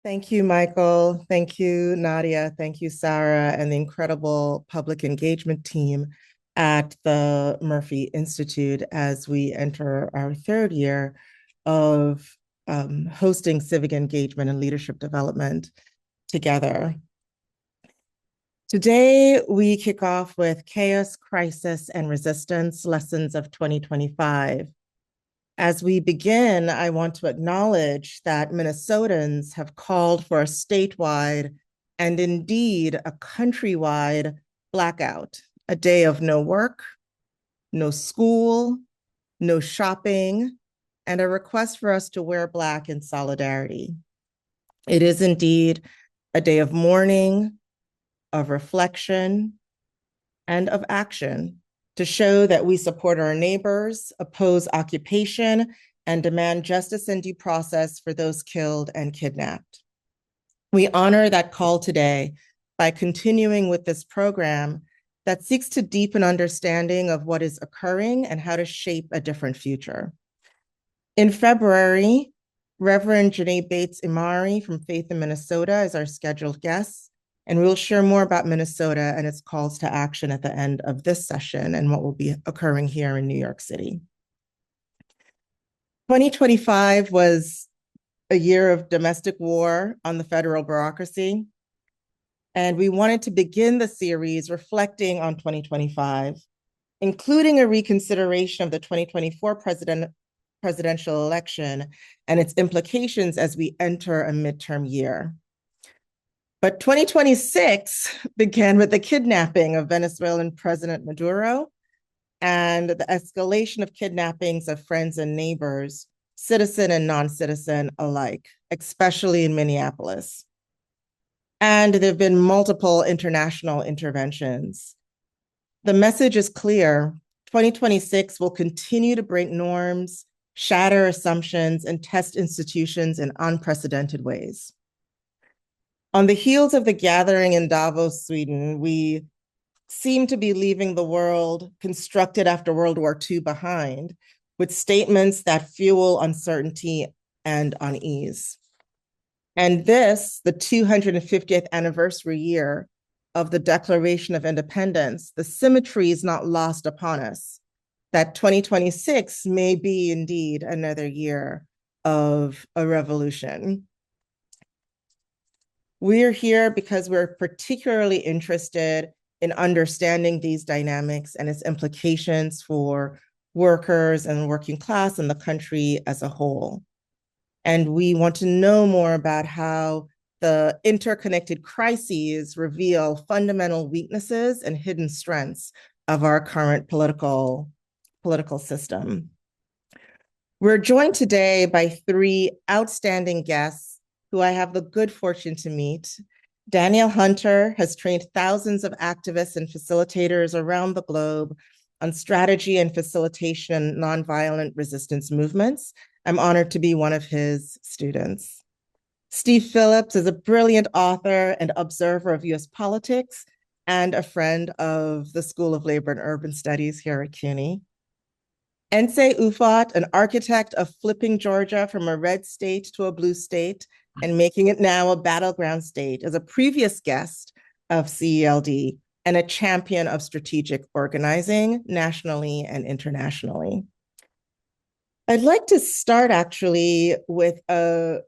Thank you, Michael. Thank you, Nadia. Thank you, Sarah, and the incredible public engagement team at the Murphy Institute as we enter our third year of hosting civic engagement and leadership development together. Today, we kick off with Chaos, Crisis, and Resistance Lessons of 2025. As we begin, I want to acknowledge that Minnesotans have called for a statewide and indeed a countrywide blackout, a day of no work, no school, no shopping, and a request for us to wear Black in solidarity. It is indeed a day of mourning, of reflection, and of action to show that we support our neighbors, oppose occupation, and demand justice and due process for those killed and kidnapped. We honor that call today by continuing with this program that seeks to deepen understanding of what is occurring and how to shape a different future. In February, Reverend Janae Bates Imari from Faith in Minnesota is our scheduled guest, and we'll share more about Minnesota and its calls to action at the end of this session and what will be occurring here in New York City. 2025 was a year of domestic war on the federal bureaucracy, and we wanted to begin the series reflecting on 2025, including a reconsideration of the 2024 presidential election and its implications as we enter a midterm year. But 2026 began with the kidnapping of Venezuelan President Maduro and the escalation of kidnappings of friends and neighbors, citizen and non-citizen alike, especially in Minneapolis. And there have been multiple international interventions. The message is clear. 2026 will continue to break norms, shatter assumptions, and test institutions in unprecedented ways. On the heels of the gathering in Davos, Sweden, we seem to be leaving the world constructed after World War II behind, with statements that fuel uncertainty and unease. And this, the 250th anniversary year of the Declaration of Independence, the symmetry is not lost upon us, that 2026 may be indeed another year of a revolution. We're here because we're particularly interested in understanding these dynamics and its implications for workers and working class and the country as a whole. And we want to know more about how the interconnected crises reveal fundamental weaknesses and hidden strengths of our current political system. We're joined today by three outstanding guests who I have the good fortune to meet. Danielle Hunter has trained thousands of activists and facilitators around the globe on strategy and facilitation nonviolent resistance movements. I'm honored to be one of his students. Steve Phillips is a brilliant author and observer of US politics and a friend of the School of Labor and Urban Studies here at CUNY. Nsé Ufot, an architect of flipping Georgia from a red state to a blue state and making it now a battleground state, as a previous guest of CELD and a champion of strategic organizing nationally and internationally. I'd like to start actually with a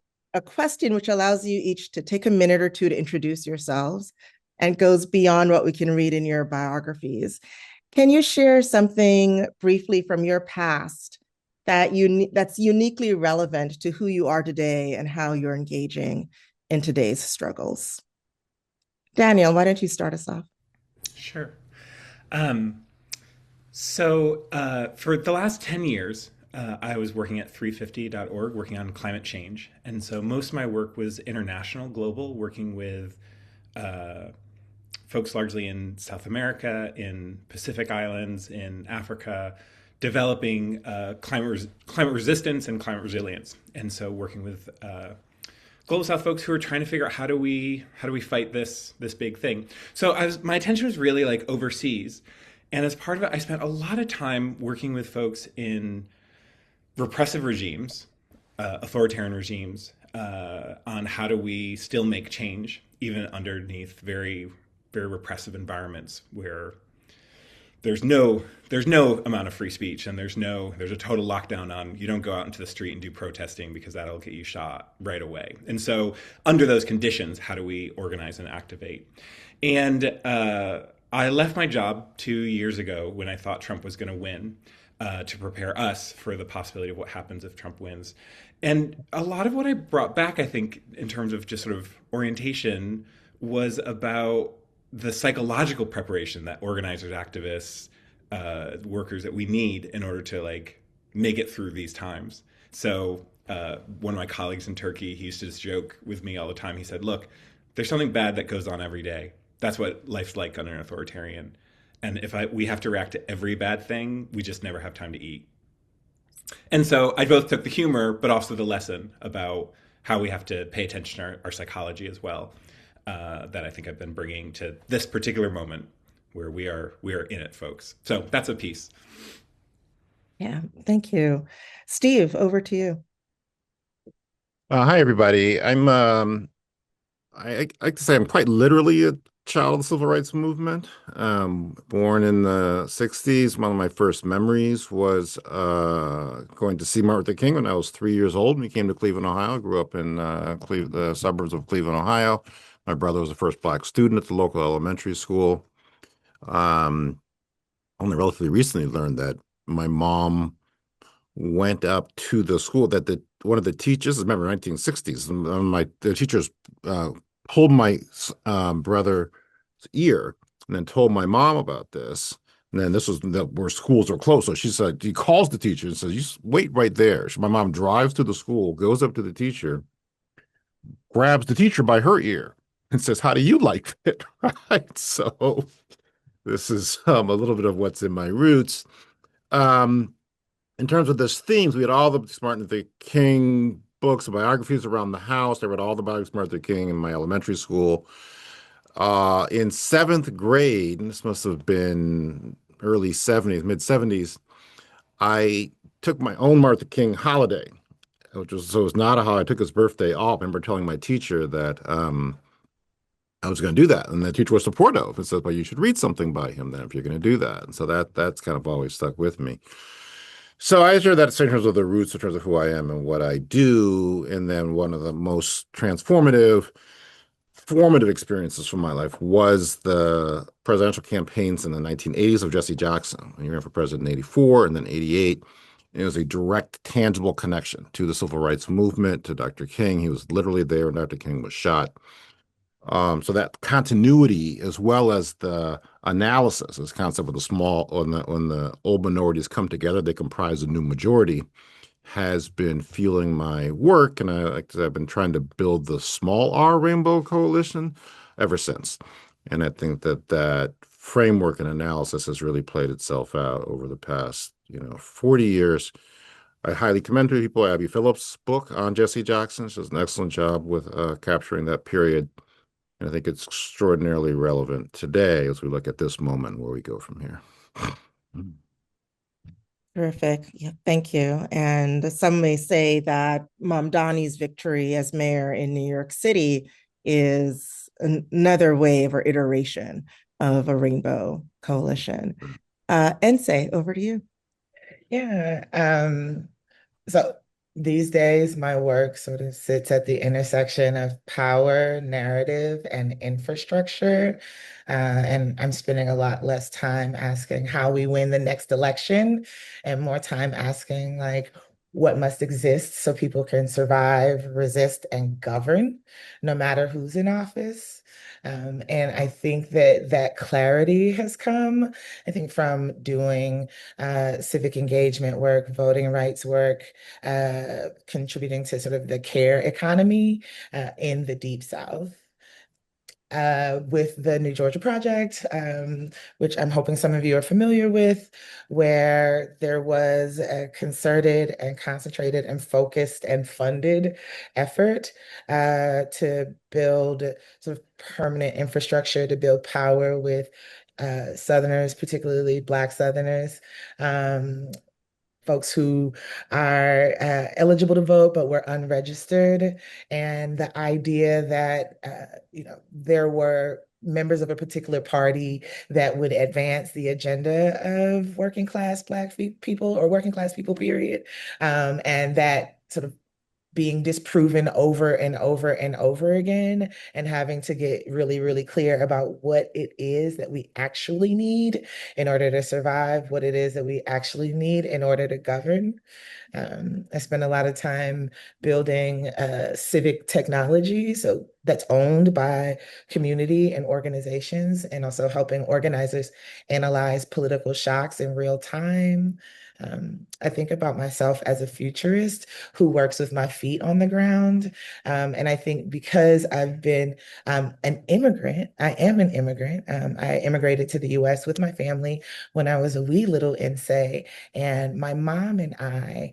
question which allows you each to take a minute or two to introduce yourselves and goes beyond what we can read in your biographies. Can you share something briefly from your past that's uniquely relevant to who you are today and how you're engaging in today's struggles? Daniel, why don't you start us off? Sure. For the last 10 years, I was working at 350.org, working on climate change. And so most of my work was international, global, working with folks largely in South America, in Pacific Islands, in Africa, developing climate resistance and climate resilience. And so working with Global South folks who are trying to figure out how do we fight this big thing. So my attention was really like overseas. And as part of it, I spent a lot of time working with folks in repressive regimes, authoritarian regimes, on how do we still make change even underneath very repressive environments where there's no amount of free speech, and there's a total lockdown on you don't go out into the street and do protesting because that'll get you shot right away. And so under those conditions, how do we organize and activate? And I left my job 2 years ago when I thought Trump was going to win, to prepare us for the possibility of what happens if Trump wins. And a lot of what I brought back, I think, in terms of just sort of orientation, was about the psychological preparation that organizers, activists, workers that we need in order to like make it through these times. So one of my colleagues in Turkey, he used to just joke with me all the time. He said, "Look, there's something bad that goes on every day. That's what life's like under an authoritarian. And if we have to react to every bad thing, we just never have time to eat." And so I both took the humor, but also the lesson about how we have to pay attention to our psychology as well. That I think I've been bringing to this particular moment where we are in it, folks. So that's a piece. Yeah, thank you. Steve, over to you. Hi, everybody. I like to say I'm quite literally a child of the civil rights movement. Born in the 60s. One of my first memories was going to see Martin Luther King when I was 3 years old. We came to Cleveland, Ohio. Grew up in the suburbs of Cleveland, Ohio. My brother was the first black student at the local elementary school. Um, Only relatively recently learned that my mom went up to the school that one of the teachers, remember 1960s, and the teachers pulled my brother's ear and then told my mom about this. And then this was where schools are closed. So she said, he calls the teacher and says, "You just wait right there." My mom drives to the school, goes up to the teacher, grabs the teacher by her ear and says, "How do you like it?" Right. So this is a little bit of what's in my roots. Um, in terms of this themes, we had all the Martin Luther King books and biographies around the house. I read all the biographies of Martin Luther King in my elementary school. In seventh grade, and this must have been early 70s, mid 70s, I took my own Martin Luther King holiday, so it was not a holiday. I took his birthday off. I remember telling my teacher that I was going to do that, and the teacher was supportive and said, "Well, you should read something by him then if you're going to do that." And so that's kind of always stuck with me. So I share that in terms of the roots, in terms of who I am and what I do. And then one of the most formative experiences from my life was the presidential campaigns in the 1980s of Jesse Jackson. He ran for president in 84 and then 88. And it was a direct, tangible connection to the civil rights movement, to Dr. King. He was literally there when Dr. King was shot. So that continuity, as well as the analysis, this concept of the small, when the old minorities come together, they comprise a new majority, has been fueling my work. And I've been trying to build the small R Rainbow Coalition ever since. And I think that framework and analysis has really played itself out over the past, 40 years. I highly commend to people Abby Phillips' book on Jesse Jackson. She does an excellent job with capturing that period. And I think it's extraordinarily relevant today as we look at this moment where we go from here. Terrific. Yeah, thank you. And some may say that Mom Donnie's victory as mayor in New York City is another wave or iteration of a rainbow coalition. Ense, over to you. Yeah. So these days, my work sort of sits at the intersection of power, narrative, and infrastructure. And I'm spending a lot less time asking how we win the next election and more time asking, like, what must exist so people can survive, resist, and govern, no matter who's in office. And I think that clarity has come, I think, from doing civic engagement work, voting rights work, contributing to sort of the care economy in the Deep South. With the New Georgia Project, which I'm hoping some of you are familiar with, where there was a concerted and concentrated and focused and funded effort to build sort of permanent infrastructure, to build power with Southerners, particularly Black Southerners. folks who are eligible to vote but were unregistered, and the idea that there were members of a particular party that would advance the agenda of working class Black people or working class people, period, and that sort of being disproven over and over and over again, and having to get really, really clear about what it is that we actually need in order to survive, what it is that we actually need in order to govern. I spend a lot of time building civic technology, so that's owned by community and organizations, and also helping organizers analyze political shocks in real time. I think about myself as a futurist who works with my feet on the ground. And I think because I've been an immigrant, I am an immigrant. I immigrated to the US with my family when I was a wee little insay, and my mom and I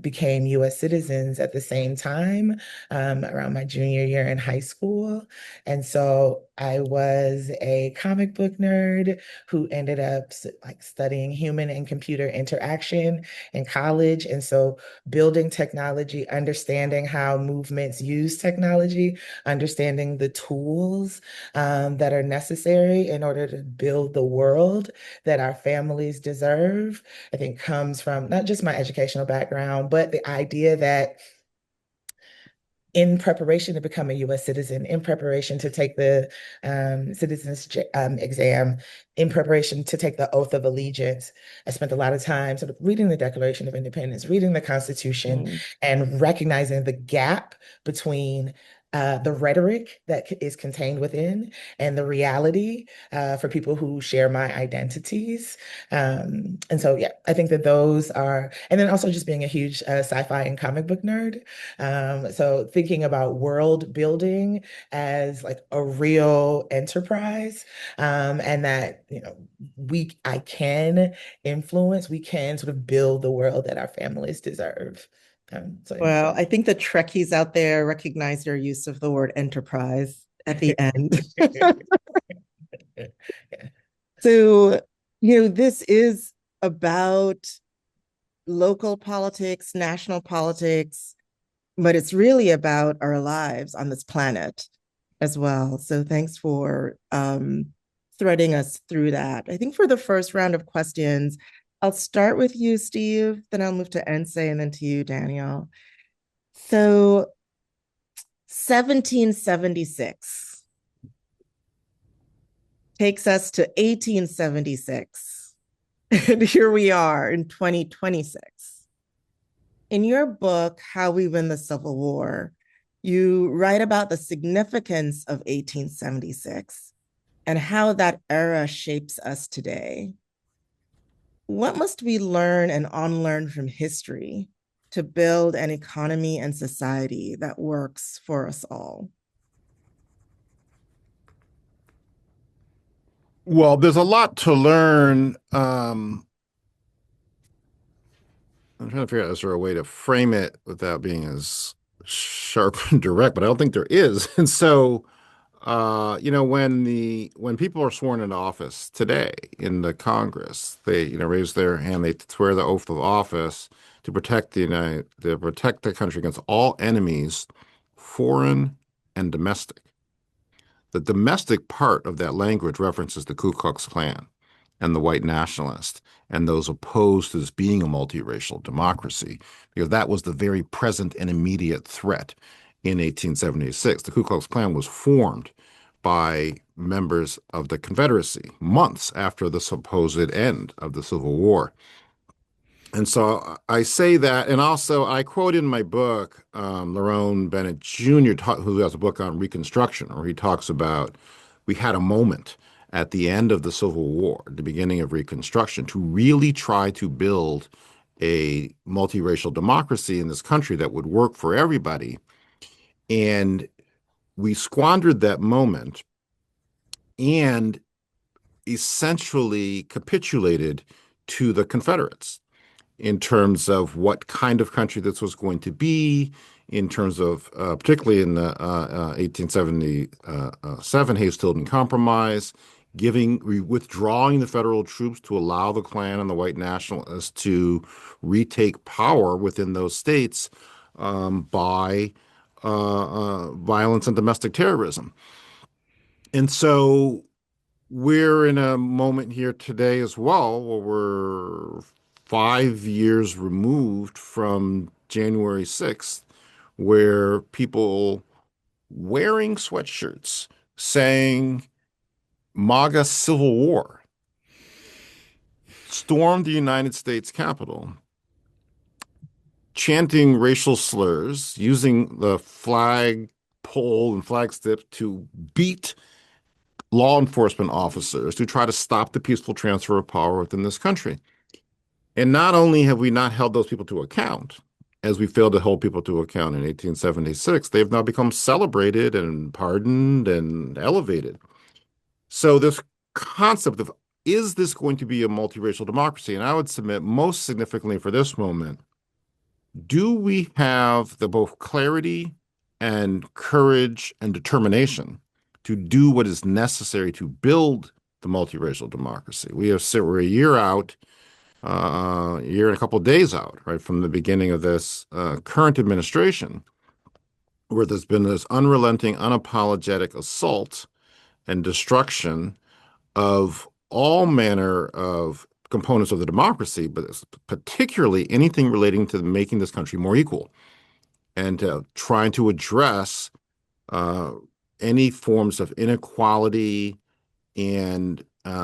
became US citizens at the same time, around my junior year in high school. And so I was a comic book nerd who ended up like studying human and computer interaction in college. And so building technology, understanding how movements use technology, understanding the tools that are necessary in order to build the world that our families deserve, I think comes from not just my educational background, but the idea that in preparation to become a US citizen, in preparation to take the citizens exam, in preparation to take the oath of allegiance, I spent a lot of time sort of reading the Declaration of Independence, reading the Constitution, Mm. and recognizing the gap between the rhetoric that is contained within and the reality for people who share my identities. And so, yeah, I think that those are, and then also just being a huge sci-fi and comic book nerd. So thinking about world building as like a real enterprise, and that, I can influence, we can sort of build the world that our families deserve. Well, So I think the Trekkies out there recognize your use of the word enterprise at the end. yeah. So, this is about local politics, national politics, but it's really about our lives on this planet as well. So thanks for threading us through that. I think for the first round of questions, I'll start with you, Steve, then I'll move to Ense and then to you, Daniel. So 1776 takes us to 1876. And here we are in 2026. In your book, How We Win the Civil War, you write about the significance of 1876 and how that era shapes us today. What must we learn and unlearn from history to build an economy and society that works for us all? Well, there's a lot to learn. I'm trying to figure out is there a way to frame it without being as sharp and direct, but I don't think there is. And so, when people are sworn into office today in the Congress, they raise their hand, they swear the oath of office to protect to protect the country against all enemies, foreign and domestic. The domestic part of that language references the Ku Klux Klan and the white nationalists and those opposed to this being a multiracial democracy, because that was the very present and immediate threat in 1876. The Ku Klux Klan was formed by members of the Confederacy months after the supposed end of the Civil War. And so I say that, and also I quote in my book Lerone Bennett Jr., who has a book on Reconstruction, where he talks about we had a moment at the end of the Civil War, the beginning of Reconstruction, to really try to build a multiracial democracy in this country that would work for everybody. And we squandered that moment and essentially capitulated to the Confederates in terms of what kind of country this was going to be, in terms of particularly in the 1877 Hayes-Tilden Compromise, withdrawing the federal troops to allow the Klan and the white nationalists to retake power within those states by violence and domestic terrorism. And so we're in a moment here today as well where we're 5 years removed from January 6th, where people wearing sweatshirts saying MAGA Civil War stormed the United States Capitol, chanting racial slurs, using the flag pole and flag stick to beat law enforcement officers to try to stop the peaceful transfer of power within this country. And not only have we not held those people to account, as we failed to hold people to account in 1876, they've now become celebrated and pardoned and elevated. So this concept of, is this going to be a multiracial democracy? And I would submit most significantly for this moment, do we have the both clarity and courage and determination to do what is necessary to build the multiracial democracy? We're a year out, a year and a couple of days out, right, from the beginning of this current administration, where there's been this unrelenting, unapologetic assault and destruction of all manner of components of the democracy, but particularly anything relating to making this country more equal and trying to address any forms of inequality and,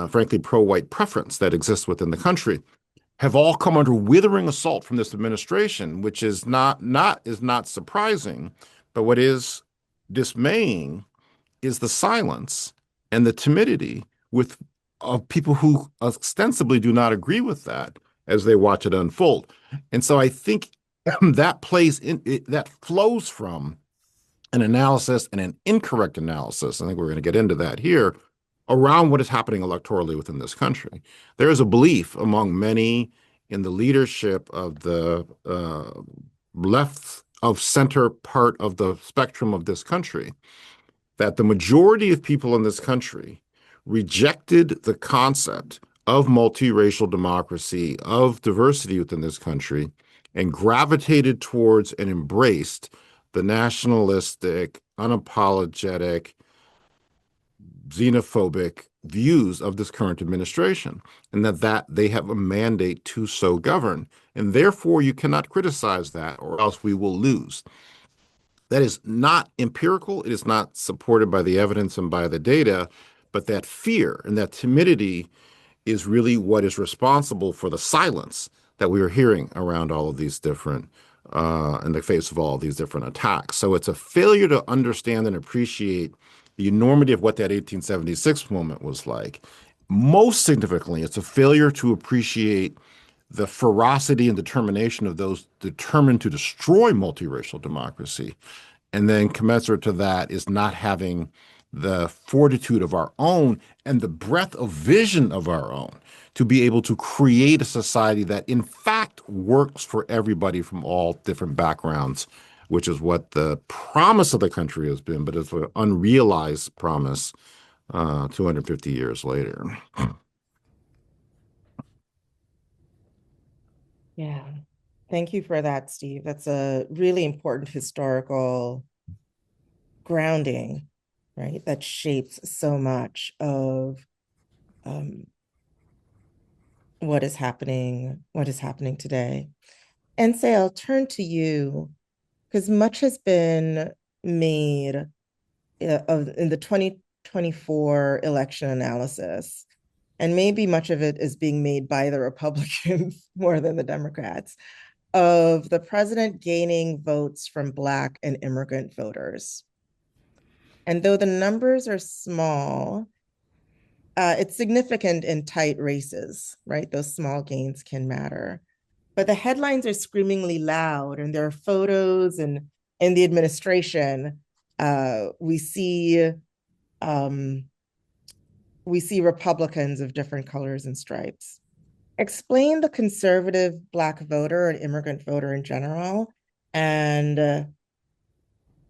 frankly, pro-white preference that exists within the country, have all come under withering assault from this administration, which is not surprising, but what is dismaying is the silence and the timidity with of people who ostensibly do not agree with that as they watch it unfold. And so I think that flows from an analysis and an incorrect analysis. I think we're going to get into that here around what is happening electorally within this country. There is a belief among many in the leadership of the left of center part of the spectrum of this country that the majority of people in this country rejected the concept of multiracial democracy, of diversity within this country, and gravitated towards and embraced the nationalistic, unapologetic, xenophobic views of this current administration, and that they have a mandate to so govern. And therefore, you cannot criticize that, or else we will lose. That is not empirical. It is not supported by the evidence and by the data, but that fear and that timidity is really what is responsible for the silence that we are hearing around all of these different, in the face of all of these different attacks. So it's a failure to understand and appreciate the enormity of what that 1876 moment was like. Most significantly, it's a failure to appreciate the ferocity and determination of those determined to destroy multiracial democracy. And then commensurate to that is not having the fortitude of our own and the breadth of vision of our own to be able to create a society that in fact works for everybody from all different backgrounds, which is what the promise of the country has been, but it's an unrealized promise 250 years later. Yeah. Thank you for that, Steve. That's a really important historical grounding, right? That shapes so much of what is happening today. And say, I'll turn to you because much has been made in the 2024 election analysis, and maybe much of it is being made by the Republicans more than the Democrats, of the president gaining votes from Black and immigrant voters. And though the numbers are small, it's significant in tight races, right? Those small gains can matter. But the headlines are screamingly loud, and there are photos, and in the administration, we see Republicans of different colors and stripes. Explain the conservative Black voter and immigrant voter in general, and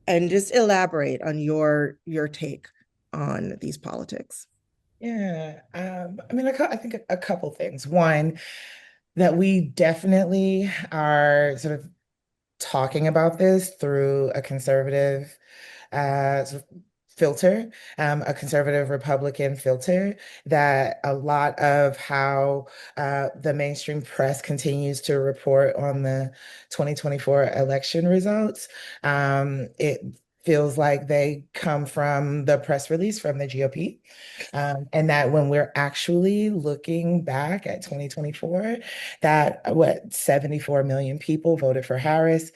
just elaborate on your take on these politics. Yeah. I mean, I think a couple things. One, that we definitely are sort of talking about this through a conservative sort of filter, a conservative Republican filter, that a lot of how the mainstream press continues to report on the 2024 election results, it feels like they come from the press release from the GOP. And that when we're actually looking back at 2024, that what 74 million people voted for Harris,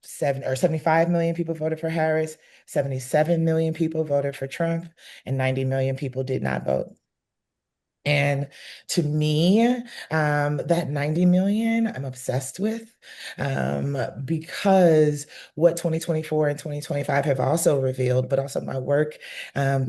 75 million people voted for Harris, 77 million people voted for Trump, and 90 million people did not vote. And to me, that 90 million, I'm obsessed with, because what 2024 and 2025 have also revealed, but also my work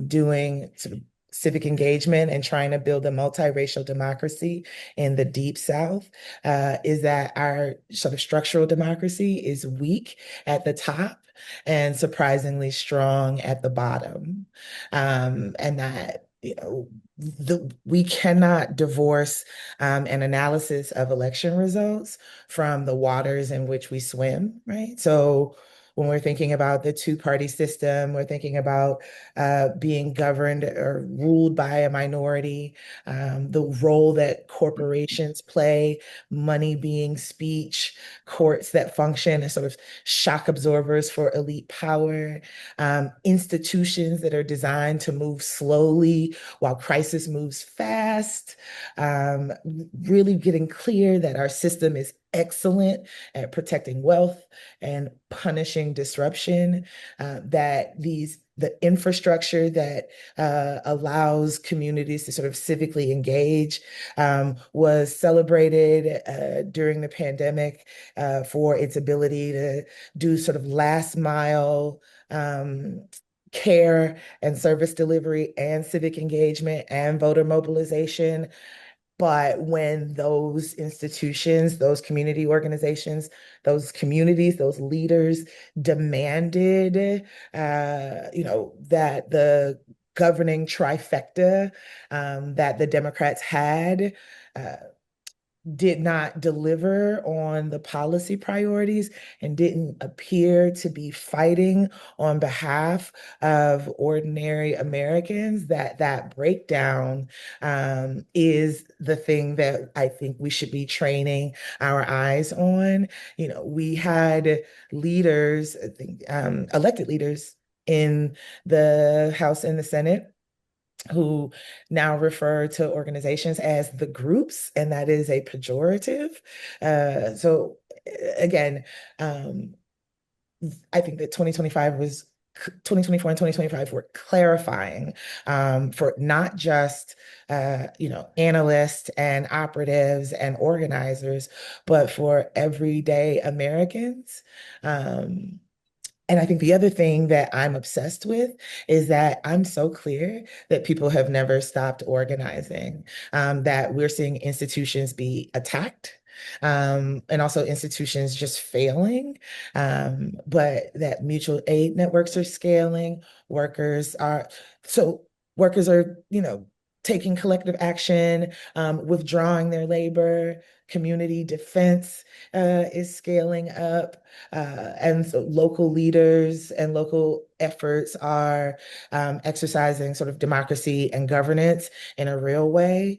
doing sort of civic engagement and trying to build a multiracial democracy in the Deep South, is that our sort of structural democracy is weak at the top and surprisingly strong at the bottom. And that, we cannot divorce an analysis of election results from the waters in which we swim, right? So when we're thinking about the two-party system, we're thinking about being governed or ruled by a minority, the role that corporations play, money being speech, courts that function as sort of shock absorbers for elite power, institutions that are designed to move slowly while crisis moves fast, um, really getting clear that our system is excellent at protecting wealth and punishing disruption, that the infrastructure that allows communities to sort of civically engage was celebrated during the pandemic for its ability to do sort of last mile care and service delivery and civic engagement and voter mobilization. But when those institutions, those community organizations, those communities, those leaders demanded, that the governing trifecta that the Democrats had uh, did not deliver on the policy priorities and didn't appear to be fighting on behalf of ordinary Americans, that breakdown is the thing that I think we should be training our eyes on. We had leaders, I think, elected leaders in the House and the Senate who now refer to organizations as the groups, and that is a pejorative. So again, um, I think that 2024 and 2025 were clarifying for not just analysts and operatives and organizers, but for everyday Americans. And I think the other thing that I'm obsessed with is that I'm so clear that people have never stopped organizing, that we're seeing institutions be attacked. And also institutions just failing, but that mutual aid networks are scaling, so workers are, taking collective action, withdrawing their labor, community defense is scaling up. And so local leaders and local efforts are exercising sort of democracy and governance in a real way.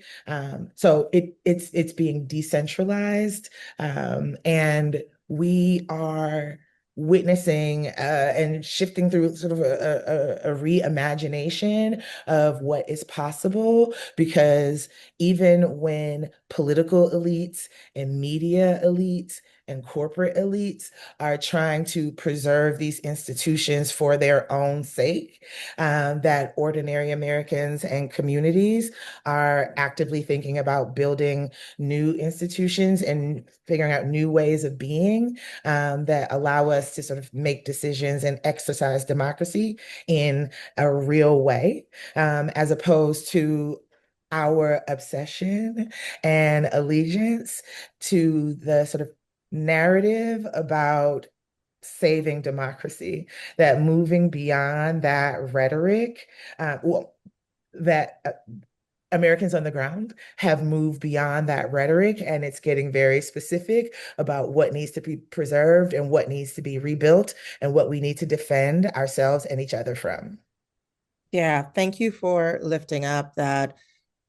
So it's being decentralized, and we are witnessing and shifting through sort of a reimagination of what is possible, because even when political elites and media elites and corporate elites are trying to preserve these institutions for their own sake, that ordinary Americans and communities are actively thinking about building new institutions and figuring out new ways of being that allow us to sort of make decisions and exercise democracy in a real way, as opposed to our obsession and allegiance to the sort of narrative about saving democracy, that moving beyond that rhetoric, well, that Americans on the ground have moved beyond that rhetoric, and it's getting very specific about what needs to be preserved and what needs to be rebuilt and what we need to defend ourselves and each other from. Yeah, thank you for lifting up that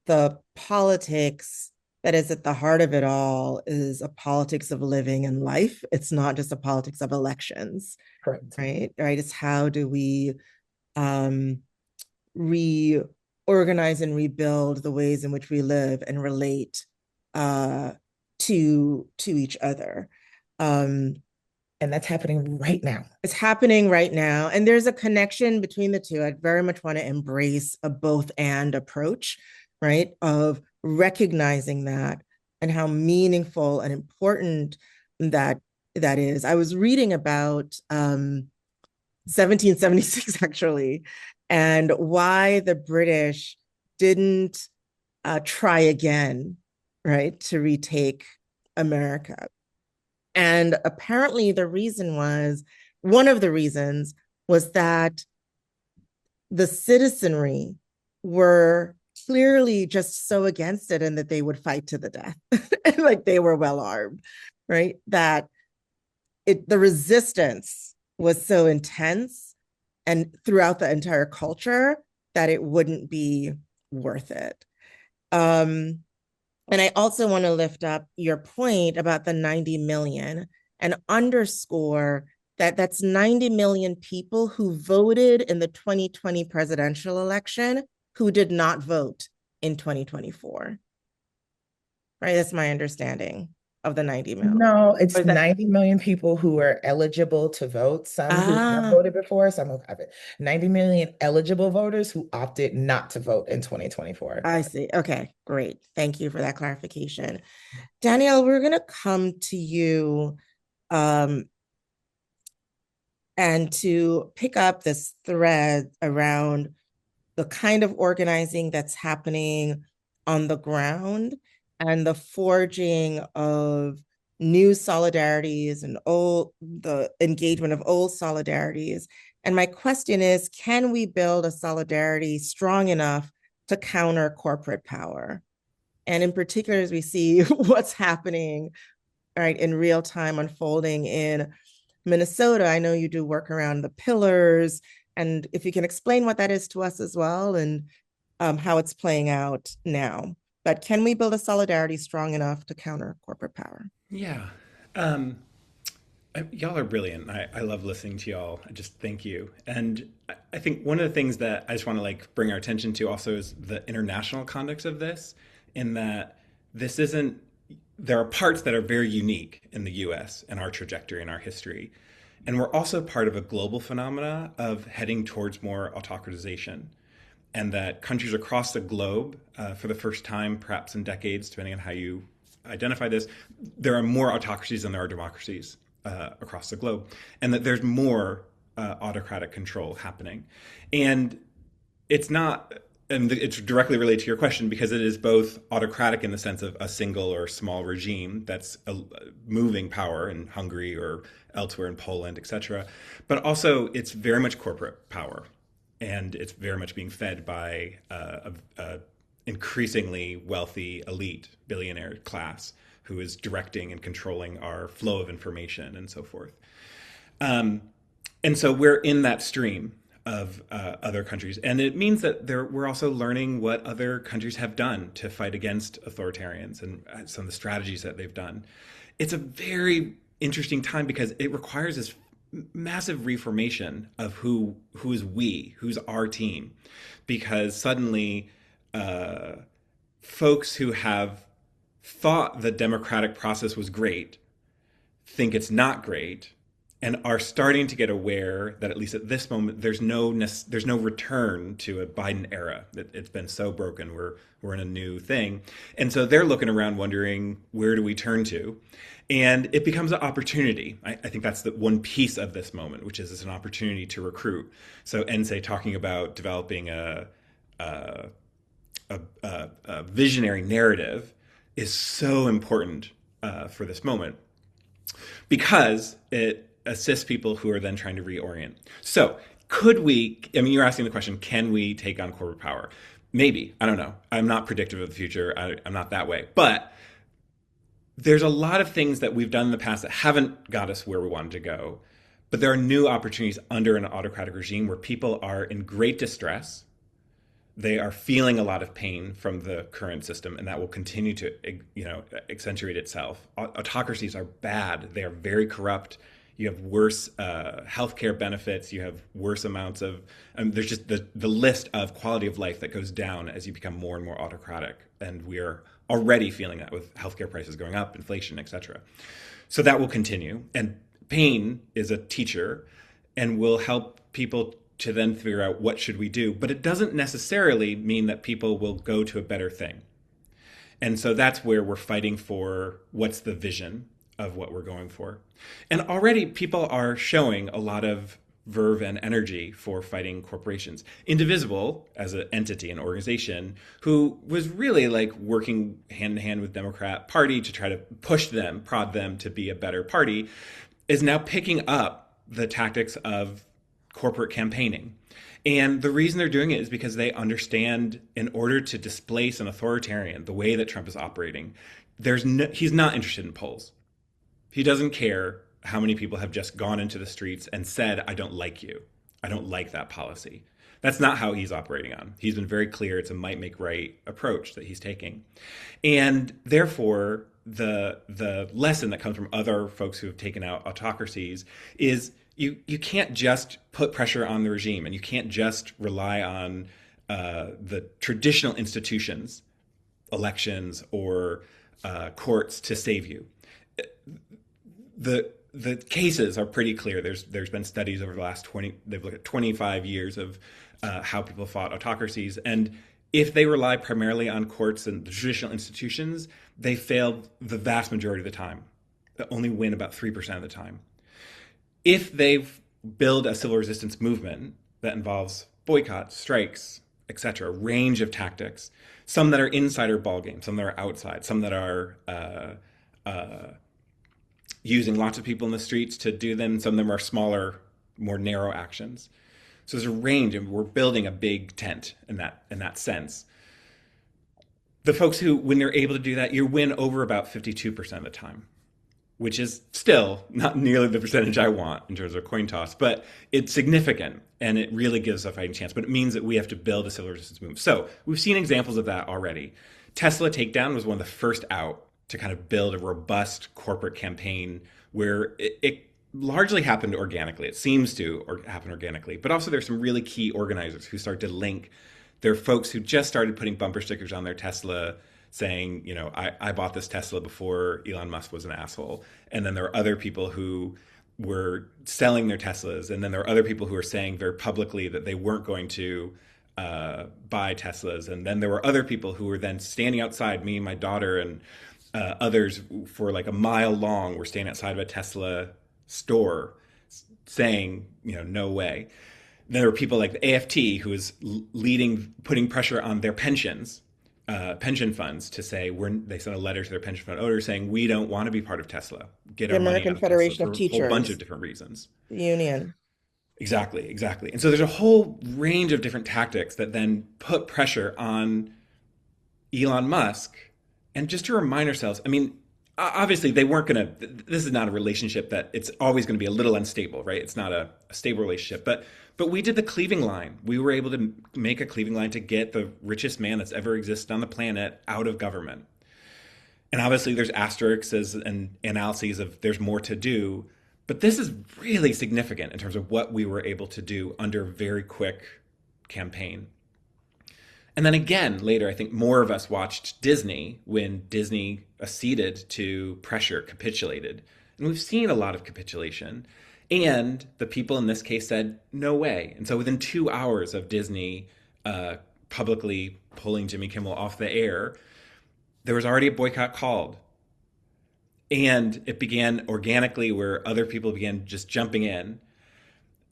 the politics that is at the heart of it all is a politics of living and life. It's not just a politics of elections, Correct. right? Right. It's how do we um, reorganize and rebuild the ways in which we live and relate uh, to each other. Um, And that's happening right now. it's happening right now, and there's a connection between the two. I very much want to embrace a both and approach, right? Of recognizing that and how meaningful and important that is. I was reading about 1776 actually, and why the British didn't try again, right, to retake America. And apparently, one of the reasons was that the citizenry were clearly just so against it and that they would fight to the death. Like they were well armed, right? That the resistance was so intense and throughout the entire culture that it wouldn't be worth it. Um, and I also want to lift up your point about the 90 million and underscore that that's 90 million people who voted in the 2020 presidential election who did not vote in 2024. Right? That's my understanding of the 90 million. No, it's Or that, 90 million people who are eligible to vote, some who have ah, voted before, some who haven't. 90 million eligible voters who opted not to vote in 2024. I see. Okay, great. Thank you for that clarification. Danielle, we're going to come to you um, and to pick up this thread around the kind of organizing that's happening on the ground and the forging of new solidarities and the engagement of old solidarities. And my question is, can we build a solidarity strong enough to counter corporate power? And in particular, as we see what's happening, right, in real time unfolding in Minnesota, I know you do work around the pillars. And if you can explain what that is to us as well and how it's playing out now. But can we build a solidarity strong enough to counter corporate power? Yeah. Um, Y'all are brilliant. I love listening to y'all. I just thank you. And I think one of the things that I just want to like bring our attention to also is the international context of this, in that this isn't, there are parts that are very unique in the US and our trajectory and our history. And we're also part of a global phenomena of heading towards more autocratization. And that countries across the globe, for the first time, perhaps in decades, depending on how you identify this, there are more autocracies than there are democracies across the globe, and that there's more autocratic control happening. And it's not, and it's directly related to your question because it is both autocratic in the sense of a single or small regime that's moving power in Hungary or elsewhere in Poland, etc. But also it's very much corporate power, and it's very much being fed by a increasingly wealthy elite billionaire class who is directing and controlling our flow of information and so forth. And so we're in that stream of other countries. And it means that we're also learning what other countries have done to fight against authoritarians and some of the strategies that they've done. It's a very interesting time because it requires this massive reformation of who's our team. Because suddenly folks who have thought the democratic process was great think it's not great and are starting to get aware that at least at this moment there's no return to a Biden era. It's been so broken. We're in a new thing, and so they're looking around wondering, where do we turn to? And it becomes an opportunity. I think that's the one piece of this moment, which is it's an opportunity to recruit. So NSA talking about developing a visionary narrative is so important for this moment because it assists people who are then trying to reorient. So could we, I mean, you're asking the question, can we take on corporate power? Maybe. I don't know. I'm not predictive of the future. I'm not that way. But there's a lot of things that we've done in the past that haven't got us where we wanted to go. But there are new opportunities under an autocratic regime where people are in great distress. They are feeling a lot of pain from the current system, and that will continue to, accentuate itself. Autocracies are bad. They are very corrupt. You have worse healthcare benefits. You have worse amounts of. There's just the list of quality of life that goes down as you become more and more autocratic, and we are already feeling that with healthcare prices going up, inflation, etc. So that will continue, and pain is a teacher, and will help people to then figure out what should we do. But it doesn't necessarily mean that people will go to a better thing. And so that's where we're fighting for what's the vision of what we're going for. And already people are showing a lot of verve and energy for fighting corporations. Indivisible, as an entity, an organization, who was really like working hand in hand with Democrat Party to try to push them, prod them to be a better party, is now picking up the tactics of corporate campaigning. And the reason they're doing it is because they understand, in order to displace an authoritarian, the way that Trump is operating, he's not interested in polls. He doesn't care how many people have just gone into the streets and said, I don't like you. I don't like that policy. That's not how he's operating on. He's been very clear it's a might make right approach that he's taking. And therefore, the lesson that comes from other folks who have taken out autocracies is you can't just put pressure on the regime, and you can't just rely on the traditional institutions, elections or courts, to save you. The cases are pretty clear. There's been studies over the last they've looked at 25 years of how people fought autocracies, and if they rely primarily on courts and the traditional institutions, they failed the vast majority of the time. They only win about 3% of the time. If they build a civil resistance movement that involves boycotts, strikes, etc., a range of tactics, some that are inside our ballgame, some that are outside, some that are using lots of people in the streets to do them, some of them are smaller, more narrow actions. So there's a range, and we're building a big tent in that sense. The folks who, when they're able to do that, you win over about 52% of the time, which is still not nearly the percentage I want in terms of coin toss, but it's significant, and it really gives a fighting chance. But it means that we have to build a civil resistance movement. So we've seen examples of that already. Tesla takedown was one of the first out to kind of build a robust corporate campaign where it largely happened organically. It seems to happen organically, but also there's some really key organizers who start to link. There are folks who just started putting bumper stickers on their Tesla saying, I bought this Tesla before Elon Musk was an asshole. And then there are other people who were selling their Teslas. And then there are other people who are saying very publicly that they weren't going to buy Teslas. And then there were other people who were then standing outside, me and my daughter and others for like a mile long were standing outside of a Tesla store saying, no way. Then there were people like the AFT who was putting pressure on their pension funds to say, they sent a letter to their pension fund owners saying, we don't want to be part of Tesla. Get The our money American out of Federation Tesla of for a whole bunch Teachers, of different reasons. the union. Exactly. And so there's a whole range of different tactics that then put pressure on Elon Musk. And just to remind ourselves, obviously they weren't going to, this is not a relationship that it's always going to be a little unstable, right? It's not a stable relationship, but we did the cleaving line. We were able to make a cleaving line to get the richest man that's ever existed on the planet out of government. And obviously there's asterisks and analyses of there's more to do, but this is really significant in terms of what we were able to do under a very quick campaign. And then again, later, I think more of us watched Disney when Disney acceded to pressure, capitulated. And we've seen a lot of capitulation. And the people in this case said, no way. And so within 2 hours of Disney publicly pulling Jimmy Kimmel off the air, there was already a boycott called. And it began organically where other people began just jumping in.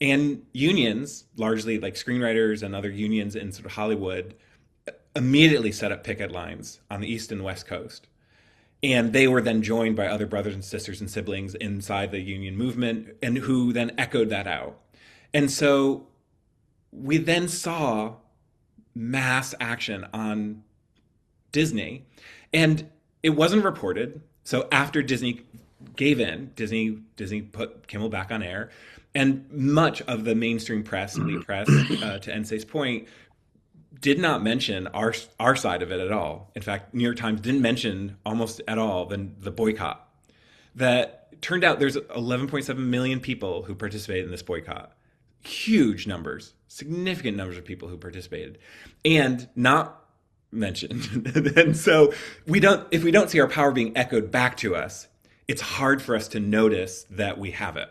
And unions, largely like screenwriters and other unions in sort of Hollywood, immediately set up picket lines on the East and West Coast. And they were then joined by other brothers and sisters and siblings inside the union movement, and who then echoed that out. And so we then saw mass action on Disney, and it wasn't reported. So after Disney gave in, Disney put Kimmel back on air, and much of the mainstream press, elite press, to NSA's point, did not mention our side of it at all. In fact, New York Times didn't mention almost at all the boycott. That turned out there's 11.7 million people who participated in this boycott. Huge numbers, significant numbers of people who participated, and not mentioned. And so if we don't see our power being echoed back to us, it's hard for us to notice that we have it.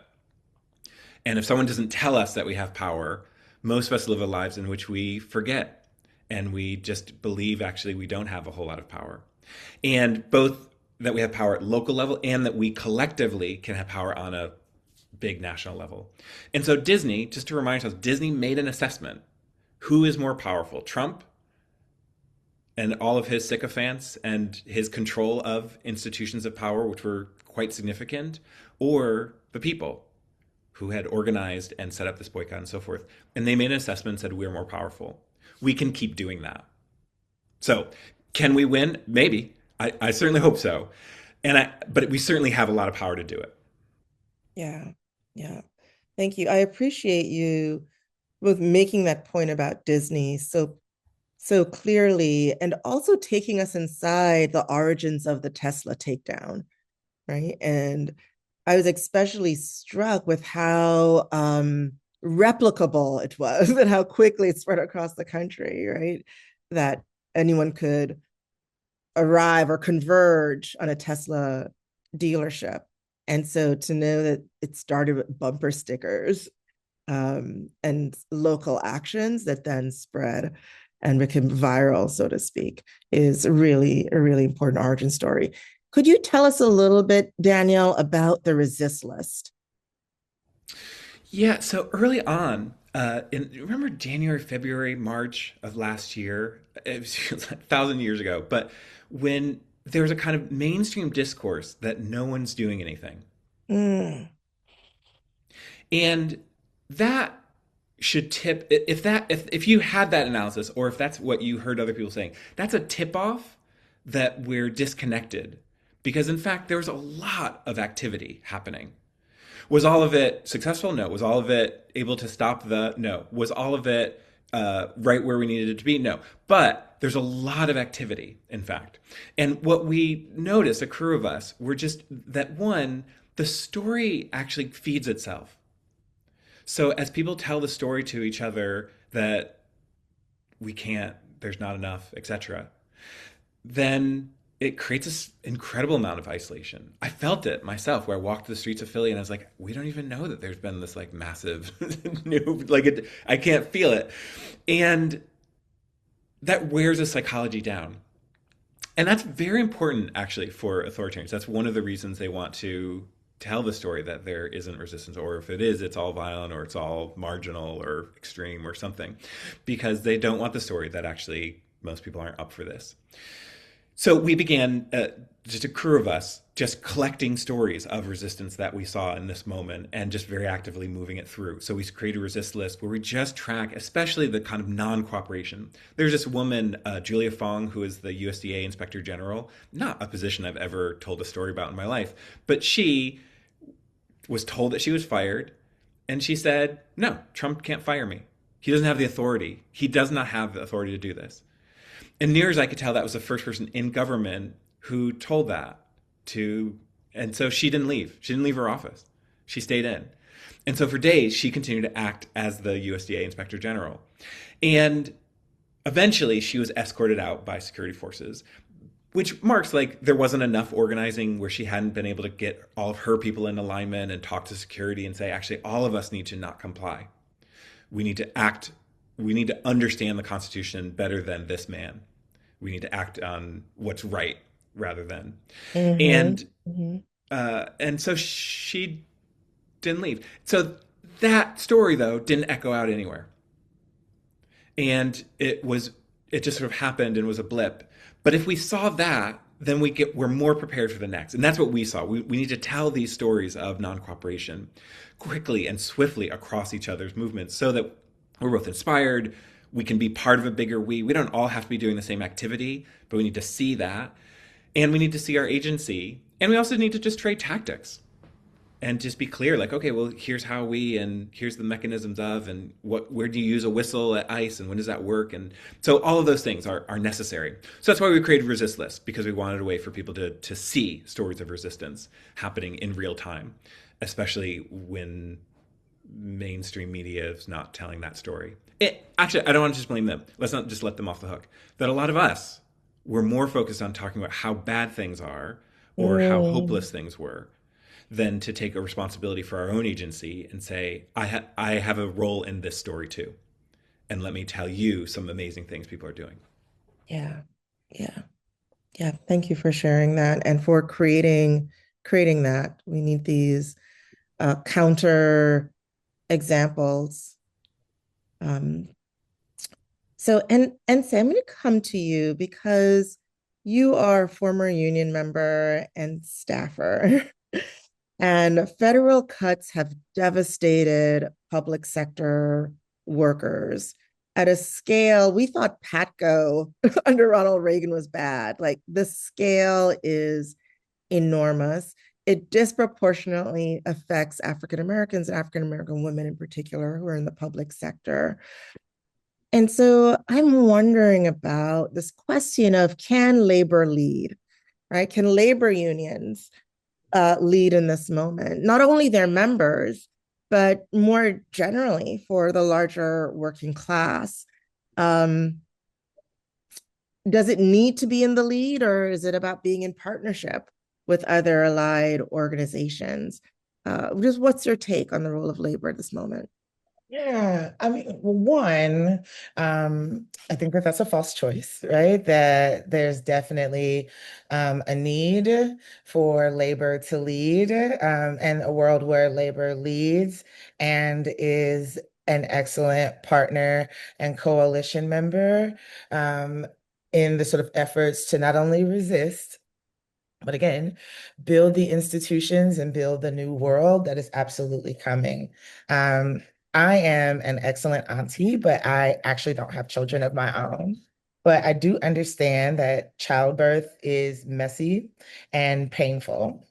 And if someone doesn't tell us that we have power, most of us live our lives in which we forget and we just believe actually we don't have a whole lot of power. And both that we have power at local level and that we collectively can have power on a big national level. And so Disney, just to remind ourselves, Disney made an assessment. Who is more powerful, Trump and all of his sycophants and his control of institutions of power, which were quite significant, or the people who had organized and set up this boycott and so forth? And they made an assessment and said, we're more powerful. We can keep doing that. So can we win? Maybe. I certainly hope so. But we certainly have a lot of power to do it. Yeah, yeah. Thank you. I appreciate you both making that point about Disney so clearly, and also taking us inside the origins of the Tesla takedown, right? And I was especially struck with how replicable it was and how quickly it spread across the country, right? That anyone could arrive or converge on a Tesla dealership. And so to know that it started with bumper stickers and local actions that then spread and became viral, so to speak, is really a really important origin story. Could you tell us a little bit, Danielle, about the resist list? Yeah, so early on, remember January, February, March of last year? It was a thousand years ago, but when there was a kind of mainstream discourse that no one's doing anything. Mm. And that should tip if you had that analysis, or if that's what you heard other people saying, that's a tip off that we're disconnected. Because in fact, there was a lot of activity happening. Was all of it successful? No. Was all of it able to stop the? No. Was all of it right where we needed it to be? No. But there's a lot of activity, in fact. And what we noticed, a crew of us, were just that one, the story actually feeds itself. So as people tell the story to each other that we can't, there's not enough, etc., then it creates this incredible amount of isolation. I felt it myself, where I walked the streets of Philly and I was like, we don't even know that there's been this like massive new, like it, I can't feel it. And that wears a psychology down. And that's very important actually for authoritarians. That's one of the reasons they want to tell the story that there isn't resistance, or if it is, it's all violent or it's all marginal or extreme or something, because they don't want the story that actually most people aren't up for this. So we began, just a crew of us, just collecting stories of resistance that we saw in this moment and just very actively moving it through. So we created a resist list where we just track, especially the kind of non-cooperation. There's this woman, Julia Fong, who is the USDA Inspector General, not a position I've ever told a story about in my life, but she was told that she was fired, and she said, no, Trump can't fire me. He doesn't have the authority. He does not have the authority to do this. And near as I could tell, that was the first person in government who told that to, and so she didn't leave. She didn't leave her office. She stayed in. And so for days, she continued to act as the USDA Inspector General. And eventually, she was escorted out by security forces, which marks like there wasn't enough organizing, where she hadn't been able to get all of her people in alignment and talk to security and say, actually, all of us need to not comply. We need to act. We need to understand the Constitution better than this man. We need to act on what's right rather than. And so she didn't leave. So that story, though, didn't echo out anywhere. And it just sort of happened and was a blip. But if we saw that, then we're more prepared for the next. And that's what we saw. We need to tell these stories of non-cooperation quickly and swiftly across each other's movements, so that we're both inspired, We can be part of a bigger we. We don't all have to be doing the same activity, but we need to see that. And we need to see our agency. And we also need to just trade tactics and just be clear, like, okay, well, here's how we, and here's the mechanisms of, and where do you use a whistle at ICE, and when does that work? And so all of those things are necessary. So that's why we created Resist List, because we wanted a way for people to see stories of resistance happening in real time, especially when mainstream media is not telling that story. Actually, I don't want to just blame them. Let's not just let them off the hook. That a lot of us were more focused on talking about how bad things are or how Mm, hopeless things were than to take a responsibility for our own agency and say, I have a role in this story too. And let me tell you some amazing things people are doing. yeah, yeah, yeah. Thank you for sharing that and for creating that. We need these counter examples. Um, and Sam, I'm going to come to you because you are a former union member and staffer. And federal cuts have devastated public sector workers at a scale we thought Patco under Ronald Reagan was bad. Like the scale is enormous. It disproportionately affects African Americans and African American women in particular who are in the public sector. And so I'm wondering about this question of can labor lead, right? Can labor unions lead in this moment? Not only their members, but more generally for the larger working class. Um, does it need to be in the lead, or is it about being in partnership with other allied organizations? Just what's your take on the role of labor at this moment? Yeah, I mean, well, one, I think that that's a false choice, right? That there's definitely a need for labor to lead, and a world where labor leads and is an excellent partner and coalition member um, in the sort of efforts to not only resist but again, build the institutions and build the new world that is absolutely coming. Um, I am an excellent auntie, but I actually don't have children of my own. But I do understand that childbirth is messy and painful,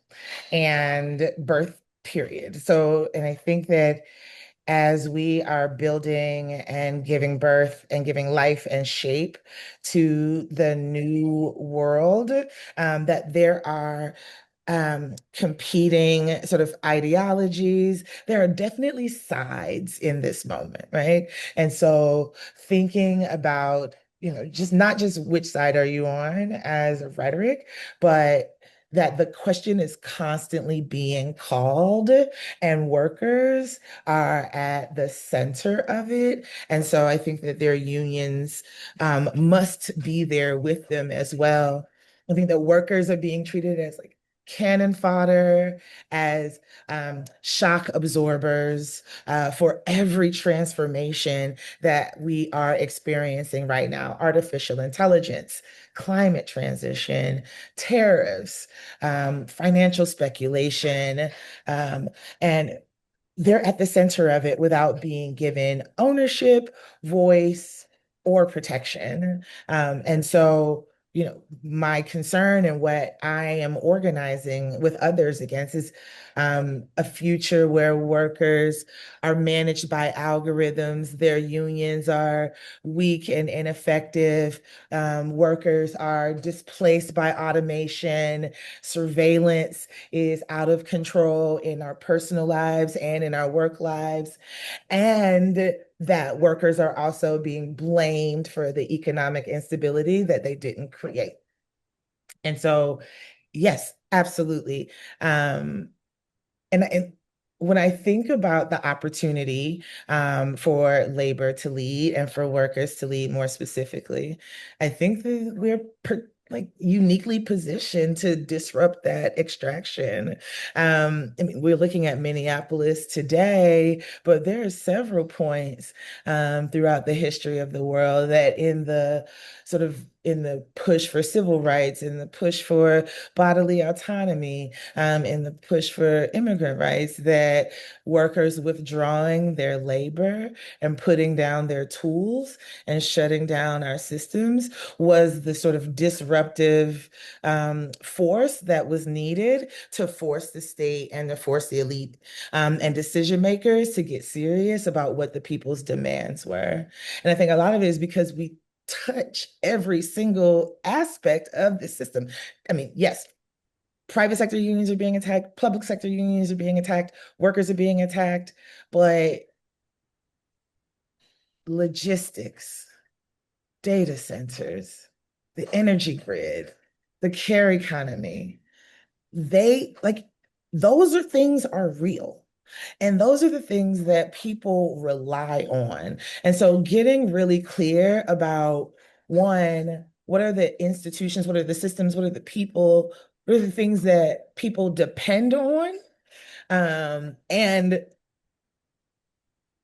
and birth, period. So, and I think that as we are building and giving birth and giving life and shape to the new world, that there are competing sort of ideologies. There are definitely sides in this moment, right? And so thinking about, just not just which side are you on as a rhetoric, but that the question is constantly being called and workers are at the center of it. And so I think that their unions must be there with them as well. I think that workers are being treated as like cannon fodder, as shock absorbers for every transformation that we are experiencing right now. Artificial intelligence, climate transition, tariffs, financial speculation, and they're at the center of it without being given ownership, voice, or protection. And so, my concern and what I am organizing with others against is a future where workers are managed by algorithms, their unions are weak and ineffective, workers are displaced by automation, surveillance is out of control in our personal lives and in our work lives, and that workers are also being blamed for the economic instability that they didn't create. And so, yes, absolutely. Um, and when I think about the opportunity for labor to lead and for workers to lead more specifically, I think that like uniquely positioned to disrupt that extraction. I mean, we're looking at Minneapolis today, but there are several points throughout the history of the world that in the sort of in the push for civil rights, in the push for bodily autonomy, in the push for immigrant rights, that workers withdrawing their labor and putting down their tools and shutting down our systems was the sort of disruptive force that was needed to force the state and to force the elite and decision makers to get serious about what the people's demands were. And I think a lot of it is because we touch every single aspect of the system. I mean, yes, private sector unions are being attacked, public sector unions are being attacked, workers are being attacked, but logistics, data centers, the energy grid, the care economy, they like those are things are real. And those are the things that people rely on. And so getting really clear about one, what are the institutions, what are the systems, what are the people, what are the things that people depend on? And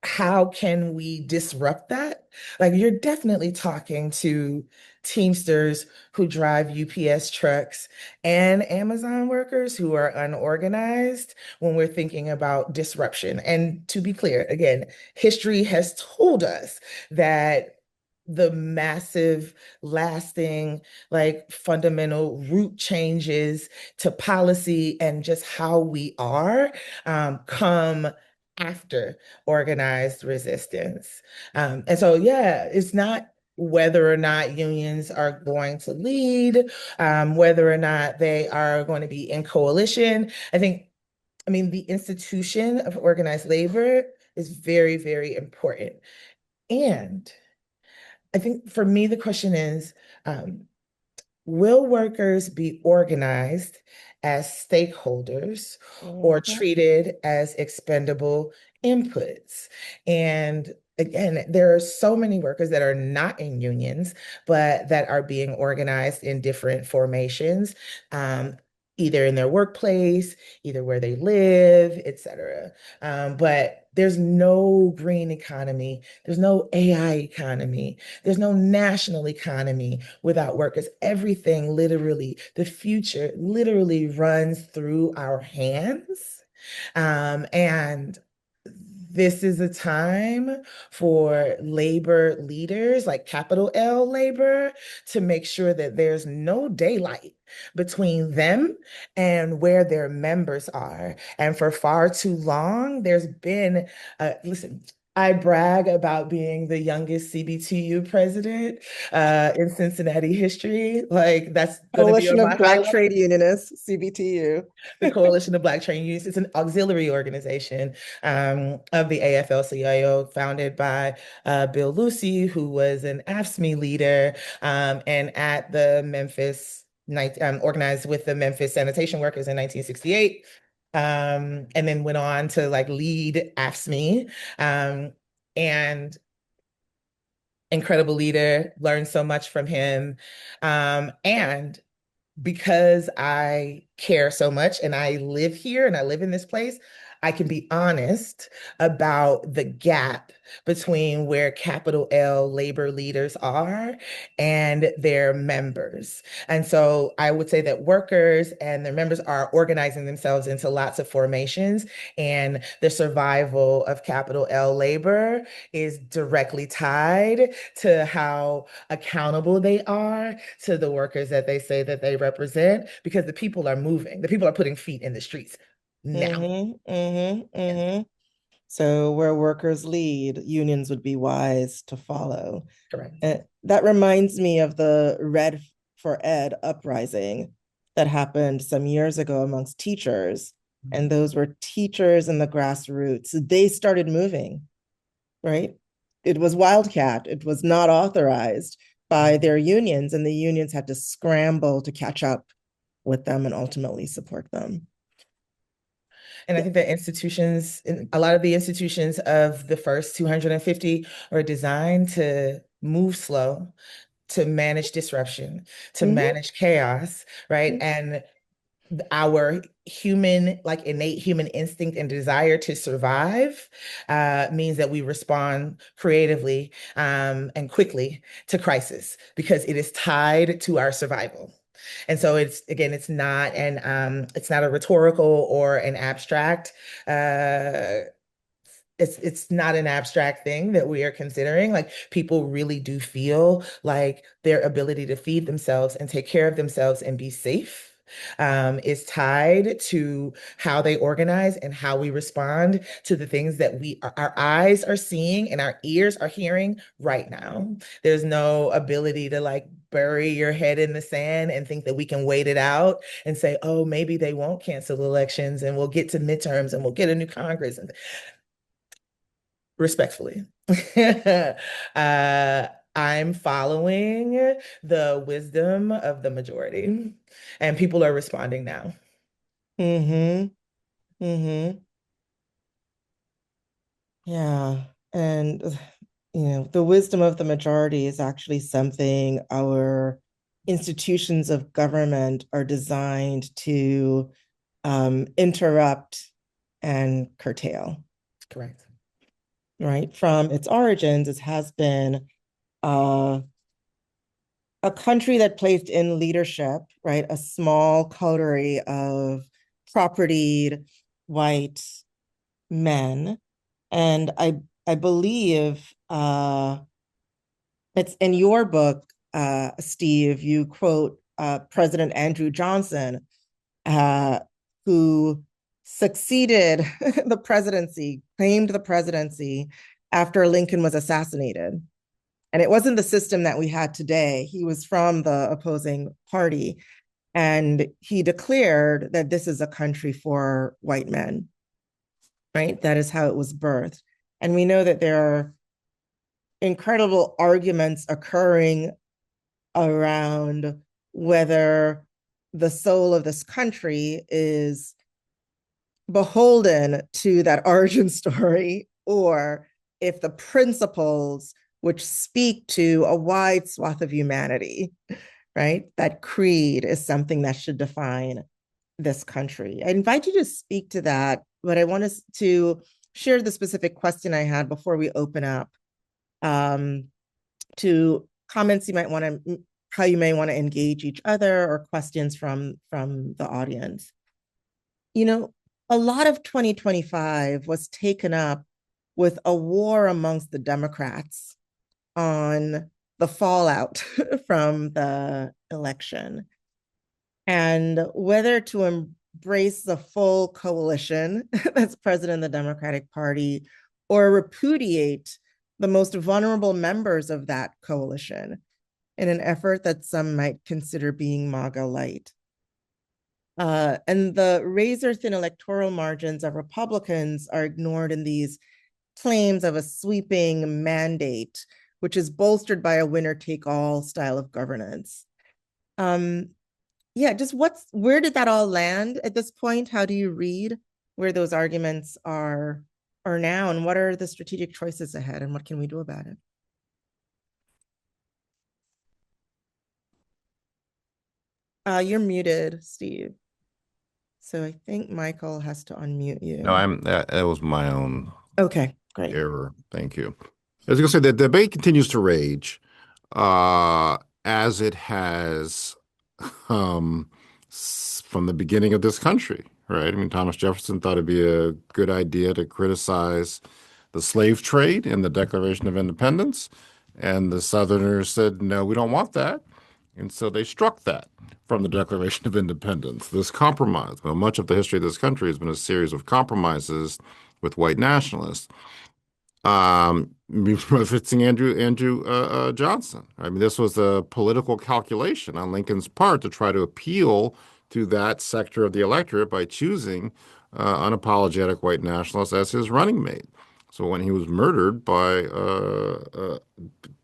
how can we disrupt that? Like you're definitely talking to Teamsters who drive UPS trucks and Amazon workers who are unorganized when we're thinking about disruption. And to be clear, again, history has told us that the massive, lasting, like fundamental root changes to policy and just how we are come after organized resistance. And so, yeah, it's not whether or not unions are going to lead, whether or not they are going to be in coalition. I mean, the institution of organized labor is very, very important. And I think for me, the question is, um, will workers be organized as stakeholders or Mhm. treated as expendable inputs? And again, there are so many workers that are not in unions, but that are being organized in different formations, either in their workplace, either where they live, et cetera. But there's no green economy, there's no AI economy, there's no national economy without workers. Everything literally, the future literally runs through our hands. And this is a time for labor leaders, like capital L labor, to make sure that there's no daylight between them and where their members are. And for far too long, there's been, listen, I brag about being the youngest CBTU president in Cincinnati history. Like that's going to be Coalition on my of Black highlight. Trade Unionists, CBTU. The Coalition of Black Trade Unions. It's an auxiliary organization of the AFL-CIO, founded by Bill Lucy, who was an AFSCME leader, and at the organized with the Memphis sanitation workers in 1968. And then went on to like lead AFSCME, and incredible leader, learned so much from him. And because I care so much and I live here and I live in this place, I can be honest about the gap between where capital L labor leaders are and their members. And so I would say that workers and their members are organizing themselves into lots of formations, and the survival of capital L labor is directly tied to how accountable they are to the workers that they say that they represent, because the people are moving. The people are putting feet in the streets now. So where workers lead, unions would be wise to follow. Correct. And that reminds me of the Red for Ed uprising that happened some years ago amongst teachers. And those were teachers in the grassroots. They started moving, right? It was wildcat. It was not authorized by their unions, and the unions had to scramble to catch up with them and ultimately support them. And I think that a lot of the institutions of the first 250 are designed to move slow, to manage disruption, to Mhm. manage chaos, right? And our innate human instinct and desire to survive means that we respond creatively and quickly to crisis because it is tied to our survival. And so it's not a rhetorical or an abstract it's not an abstract thing that we are considering. Like people really do feel like their ability to feed themselves and take care of themselves and be safe is tied to how they organize and how we respond to the things that our eyes are seeing and our ears are hearing right now. There's no ability to like bury your head in the sand and think that we can wait it out and say, oh, maybe they won't cancel elections and we'll get to midterms and we'll get a new Congress. And respectfully. uh, I'm following the wisdom of the majority, and people are responding now. Mm-hmm. Mm-hmm. Yeah. And, the wisdom of the majority is actually something our institutions of government are designed to interrupt and curtail, Correct. right? From its origins, it has been uh, a country that placed in leadership, right, a small coterie of propertied white men. And I believe it's in your book, Steve, you quote President Andrew Johnson, uh, who succeeded the presidency, claimed the presidency after Lincoln was assassinated. And it wasn't the system that we had today. He was from the opposing party. And he declared that this is a country for white men, right? That is how it was birthed. And we know that there are incredible arguments occurring around whether the soul of this country is beholden to that origin story or if the principles which speak to a wide swath of humanity, right? That creed is something that should define this country. I invite you to speak to that, but I want us to share the specific question I had before we open up to comments you might want to, how you may want to engage each other or questions from the audience. A lot of 2025 was taken up with a war amongst the Democrats on the fallout from the election and whether to embrace the full coalition that's present in the Democratic Party or repudiate the most vulnerable members of that coalition in an effort that some might consider being MAGA light. And the razor-thin electoral margins of Republicans are ignored in these claims of a sweeping mandate, which is bolstered by a winner-take-all style of governance. Just where did that all land at this point? How do you read where those arguments are now, and what are the strategic choices ahead, and what can we do about it? You're muted, Steve. So I think Michael has to unmute you. No, that was my own Okay, great. error. Thank you. As I was going to say, the debate continues to rage, as it has from the beginning of this country, right? I mean, Thomas Jefferson thought it'd be a good idea to criticize the slave trade in the Declaration of Independence, and the Southerners said, no, we don't want that. And so they struck that from the Declaration of Independence, this compromise. Well, much of the history of this country has been a series of compromises with white nationalists. Referencing Andrew Johnson. I mean, this was a political calculation on Lincoln's part to try to appeal to that sector of the electorate by choosing unapologetic white nationalists as his running mate. So when he was murdered by a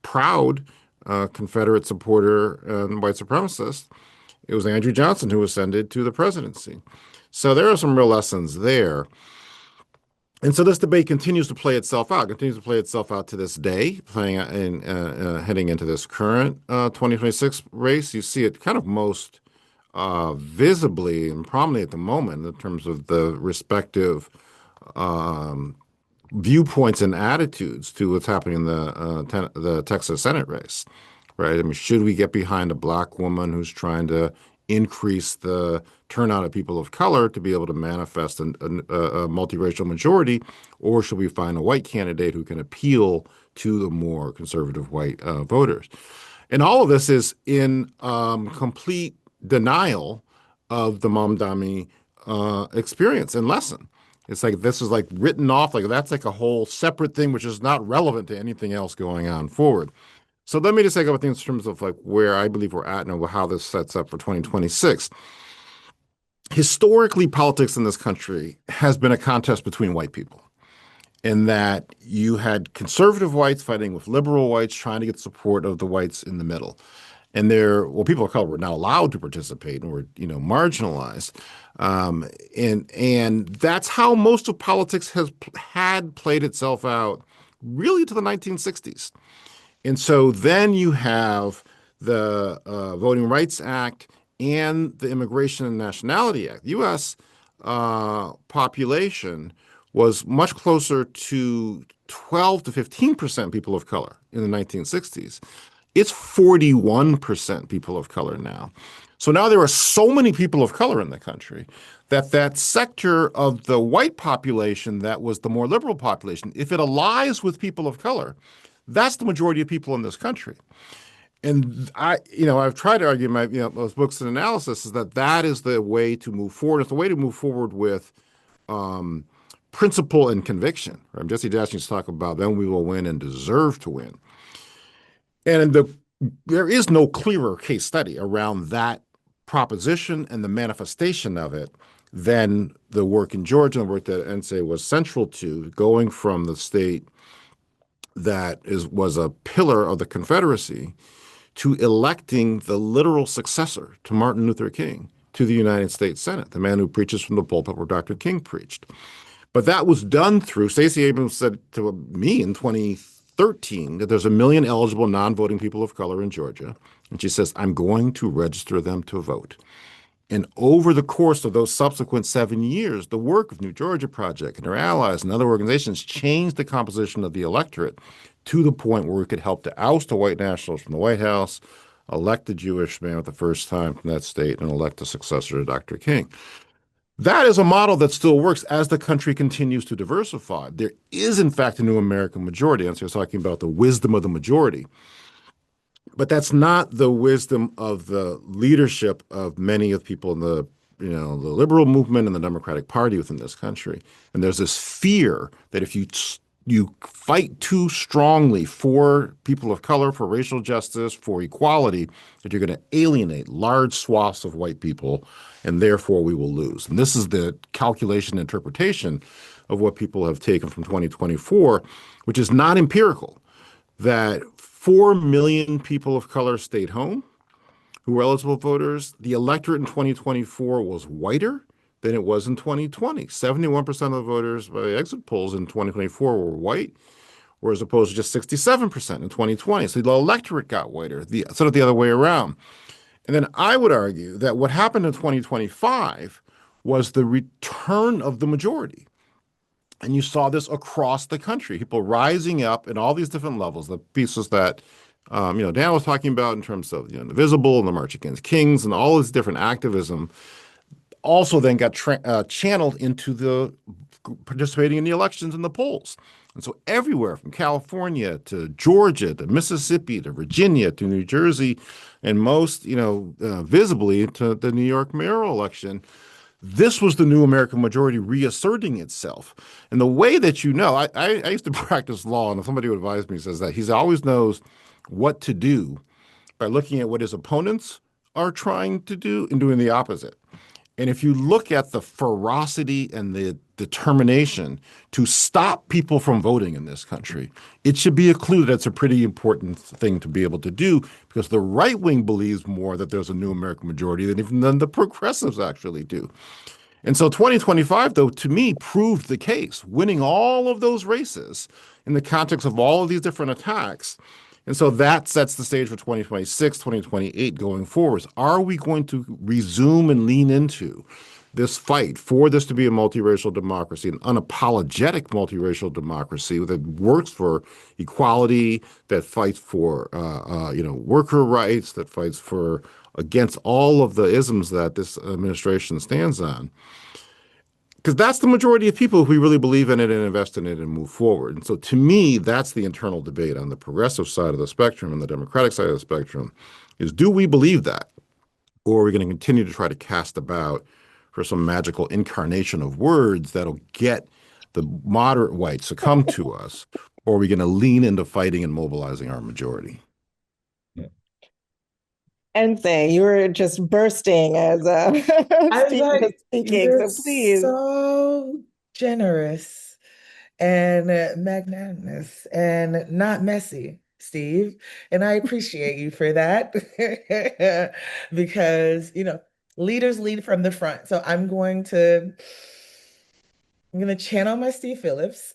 proud Confederate supporter and white supremacist, it was Andrew Johnson who ascended to the presidency. So there are some real lessons there. And so this debate continues to play itself out, to this day, heading into this current 2026 race. You see it kind of most visibly and prominently at the moment in terms of the respective um, viewpoints and attitudes to what's happening in the Texas Senate race, right? I mean, should we get behind a black woman who's trying to increase the turnout of people of color to be able to manifest a multiracial majority, or should we find a white candidate who can appeal to the more conservative white voters? And all of this is in complete denial of the Mamdani experience and lesson. It's like this is like written off, like that's like a whole separate thing, which is not relevant to anything else going on forward. So let me just take a couple things in terms of like where I believe we're at and how this sets up for 2026. Historically, politics in this country has been a contest between white people, in that you had conservative whites fighting with liberal whites trying to get support of the whites in the middle. And people of color were not allowed to participate and were, marginalized. And that's how most of politics had played itself out really to the 1960s. And so then you have the Voting Rights Act and the Immigration and Nationality Act. The U.S. Population was much closer to 12 to 15% people of color in the 1960s. It's 41% people of color now. So now there are so many people of color in the country that sector of the white population that was the more liberal population, if it allies with people of color, that's the majority of people in this country. And I've tried to argue in my, those books and analysis is that is the way to move forward. It's the way to move forward with principle and conviction. Right? Jesse Jackson used to talk about then we will win and deserve to win. And there is no clearer case study around that proposition and the manifestation of it than the work in Georgia and the work that NSA was central to, going from the state that was a pillar of the Confederacy to electing the literal successor to Martin Luther King to the United States Senate, the man who preaches from the pulpit where Dr. King preached. But that was done through, Stacey Abrams said to me in 2013 that there's 1 million eligible non-voting people of color in Georgia. And she says, I'm going to register them to vote. And over the course of those subsequent 7 years, the work of New Georgia Project and their allies and other organizations changed the composition of the electorate to the point where we could help to oust a white nationalist from the White House, elect a Jewish man for the first time from that state, and elect a successor to Dr. King. That is a model that still works as the country continues to diversify. There is, in fact, a new American majority. And so I was talking about the wisdom of the majority. But that's not the wisdom of the leadership of many of the people in the liberal movement and the Democratic Party within this country. And there's this fear that if you fight too strongly for people of color, for racial justice, for equality, that you're going to alienate large swaths of white people, and therefore we will lose. And this is the calculation interpretation of what people have taken from 2024, which is not empirical, that 4 million people of color stayed home who were eligible voters. The electorate in 2024 was whiter than it was in 2020. 71% of the voters by exit polls in 2024 were white, whereas opposed to just 67% in 2020. So the electorate got whiter, sort of the other way around. And then I would argue that what happened in 2025 was the return of the majority. And you saw this across the country, people rising up in all these different levels, the pieces that Dan was talking about in terms of the Visible and the March Against Kings and all this different activism also then got channeled into the participating in the elections and the polls. And so everywhere from California to Georgia to Mississippi to Virginia to New Jersey and most, visibly to the New York mayoral election, this was the new American majority reasserting itself. And the way that I used to practice law, and somebody who advised me says that he always knows what to do by looking at what his opponents are trying to do and doing the opposite. And if you look at the ferocity and the determination to stop people from voting in this country, it should be a clue that it's a pretty important thing to be able to do, because the right wing believes more that there's a new American majority than the progressives actually do. And so 2025, though, to me, proved the case. Winning all of those races in the context of all of these different attacks And so that sets the stage for 2026, 2028 going forwards. Are we going to resume and lean into this fight for this to be a multiracial democracy, an unapologetic multiracial democracy that works for equality, that fights for worker rights, that fights for against all of the isms that this administration stands on? Because that's the majority of people who really believe in it and invest in it and move forward. And so to me, that's the internal debate on the progressive side of the spectrum and the democratic side of the spectrum is, do we believe that? Or are we going to continue to try to cast about for some magical incarnation of words that'll get the moderate whites to come to us? Or are we going to lean into fighting and mobilizing our majority? And say you were just bursting as I was Steve was like, speaking. you're So please. so generous and magnanimous and not messy, Steve. And I appreciate you for that because, leaders lead from the front. So I'm going to channel my Steve Phillips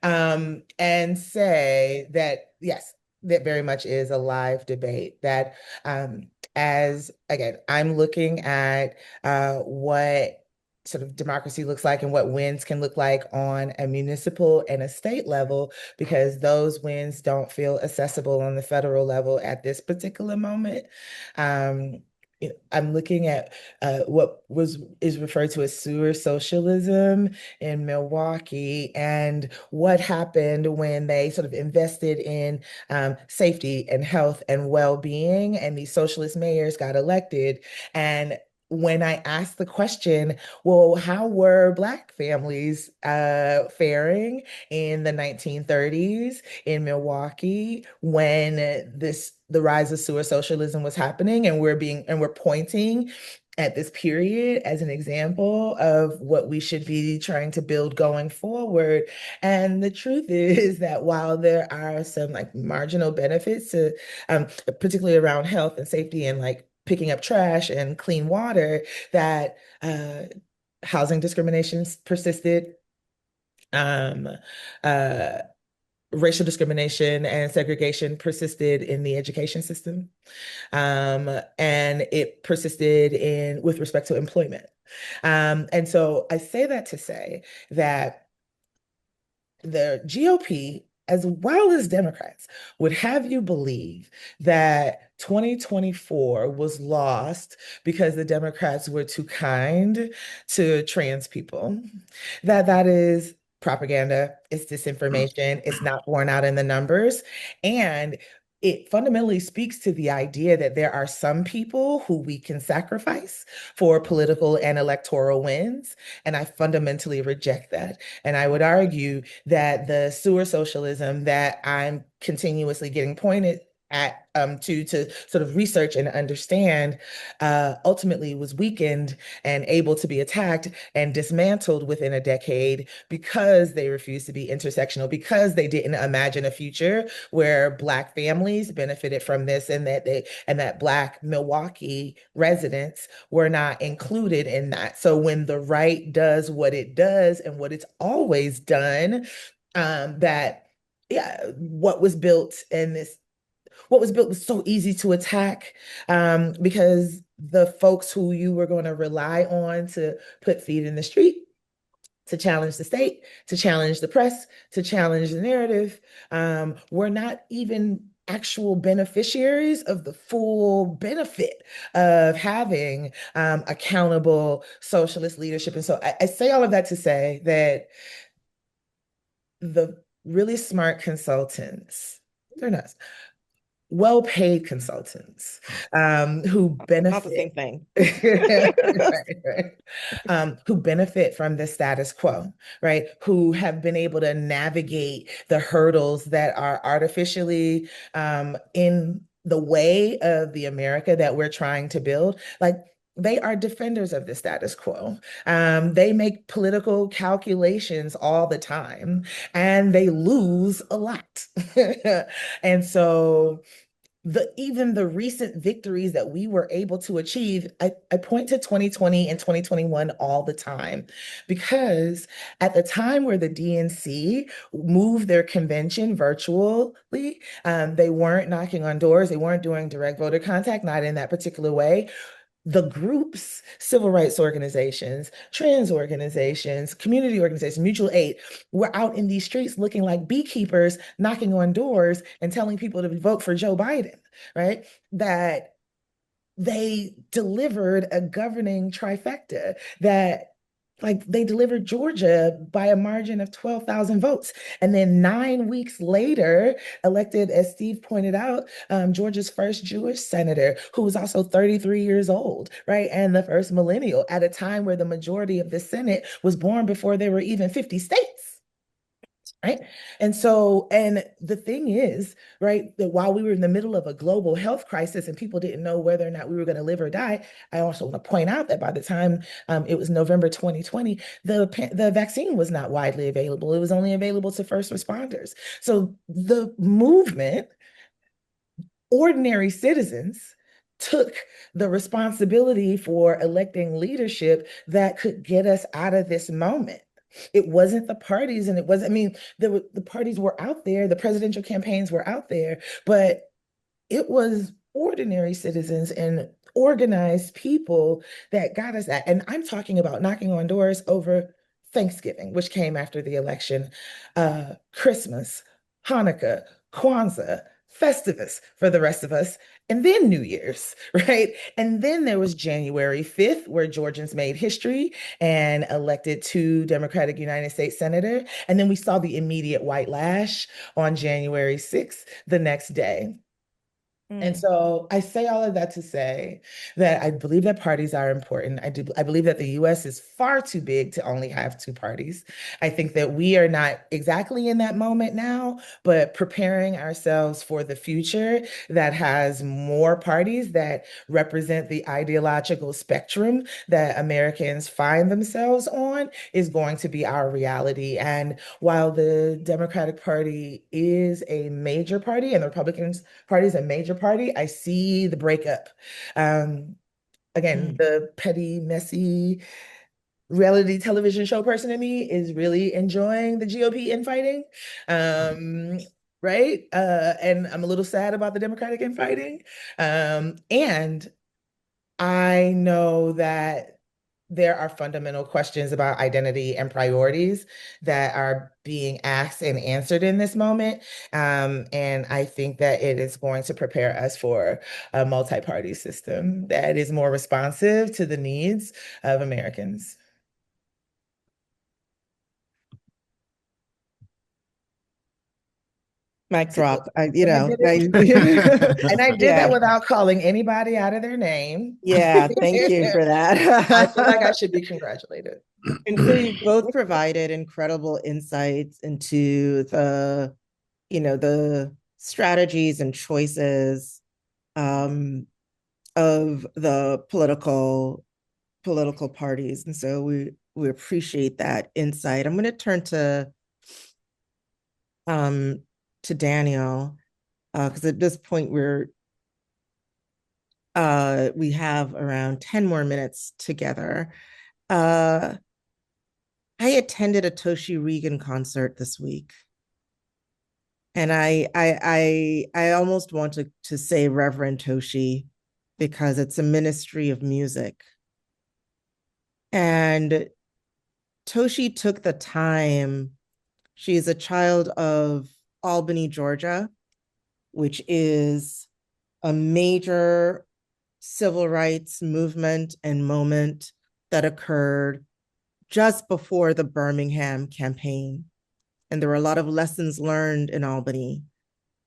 and say that, yes, that very much is a live debate. That as again, I'm looking at what sort of democracy looks like and what wins can look like on a municipal and a state level, because those wins don't feel accessible on the federal level at this particular moment. Um, I'm looking at what is referred to as sewer socialism in Milwaukee, and what happened when they sort of invested in safety and health and well-being, and these socialist mayors got elected. And when I asked the question, well, how were Black families faring in the 1930s in Milwaukee when the rise of sewer socialism was happening, and we're pointing at this period as an example of what we should be trying to build going forward. And the truth is that while there are some like marginal benefits to particularly around health and safety and like picking up trash and clean water, that housing discriminations persisted. Um, uh, Racial discrimination and segregation persisted in the education system. And it persisted with respect to employment. And so I say that to say that the GOP, as well as Democrats, would have you believe that 2024 was lost because the Democrats were too kind to trans people. That is propaganda, it's disinformation, it's not borne out in the numbers. And it fundamentally speaks to the idea that there are some people who we can sacrifice for political and electoral wins. And I fundamentally reject that. And I would argue that the sewer socialism that I'm continuously getting pointed at to sort of research and understand ultimately was weakened and able to be attacked and dismantled within a decade because they refused to be intersectional, because they didn't imagine a future where Black families benefited from this, and that Black Milwaukee residents were not included in that. So when the right does what it does and what it's always done, that yeah, what was built was so easy to attack, because the folks who you were going to rely on to put feet in the street, to challenge the state, to challenge the press, to challenge the narrative, were not even actual beneficiaries of the full benefit of having accountable socialist leadership. And so I say all of that to say that the really smart consultants, they're not well-paid consultants who Not the same benefit thing. who benefit from the status quo, right? Who have been able to navigate the hurdles that are artificially in the way of the America that we're trying to build. Like, they are defenders of the status quo. They make political calculations all the time, and they lose a lot. And so even the recent victories that we were able to achieve, I point to 2020 and 2021 all the time, because at the time where the DNC moved their convention virtually, they weren't knocking on doors, they weren't doing direct voter contact, not in that particular way. The groups, civil rights organizations, trans organizations, community organizations, mutual aid, were out in these streets looking like beekeepers, knocking on doors and telling people to vote for Joe Biden, right? That they delivered a governing trifecta, that like they delivered Georgia by a margin of 12,000 votes. And then 9 weeks later, elected, as Steve pointed out, Georgia's first Jewish senator, who was also 33 years old, right? And the first millennial at a time where the majority of the Senate was born before there were even 50 states. Right. And so, and the thing is, right, that while we were in the middle of a global health crisis and people didn't know whether or not we were going to live or die, I also want to point out that by the time it was November 2020, the vaccine was not widely available. It was only available to first responders. So the movement, ordinary citizens, took the responsibility for electing leadership that could get us out of this moment. It wasn't the parties, and it wasn't, I mean, the parties were out there, the presidential campaigns were out there, but it was ordinary citizens and organized people that got us that. And I'm talking about knocking on doors over Thanksgiving, which came after the election, Christmas, Hanukkah, Kwanzaa, Festivus for the rest of us, and then New Year's, right? And then there was January 5th, where Georgians made history and elected 2 Democratic United States senators. And then we saw the immediate white lash on January 6th, the next day. And so I say all of that to say that I believe that parties are important. I believe that the US is far too big to only have two parties. I think that we are not exactly in that moment now, but preparing ourselves for the future that has more parties that represent the ideological spectrum that Americans find themselves on is going to be our reality. And while the Democratic Party is a major party and the Republicans Party is a major party, I see the breakup. Um, Again, the petty, messy reality television show person in me is really enjoying the GOP infighting. Right? And I'm a little sad about the Democratic infighting. And I know that there are fundamental questions about identity and priorities that are being asked and answered in this moment. And I think that it is going to prepare us for a multi-party system that is more responsive to the needs of Americans. Mic drop. I, you And I know, did it, and I did that yeah, without calling anybody out of their name. yeah. Thank you for I feel like I that. should be congratulated. And so you both provided incredible insights into the strategies and choices of the political parties. And so we appreciate that insight. I'm going to turn um to Daniel because at this point we have around 10 more minutes together. I attended a Toshi Regan concert this week. And I almost want to say Reverend Toshi because it's a ministry of music. And Toshi took the time. She's a child of Albany, Georgia, which is a major civil rights movement and moment that occurred just before the Birmingham campaign. And there were a lot of lessons learned in Albany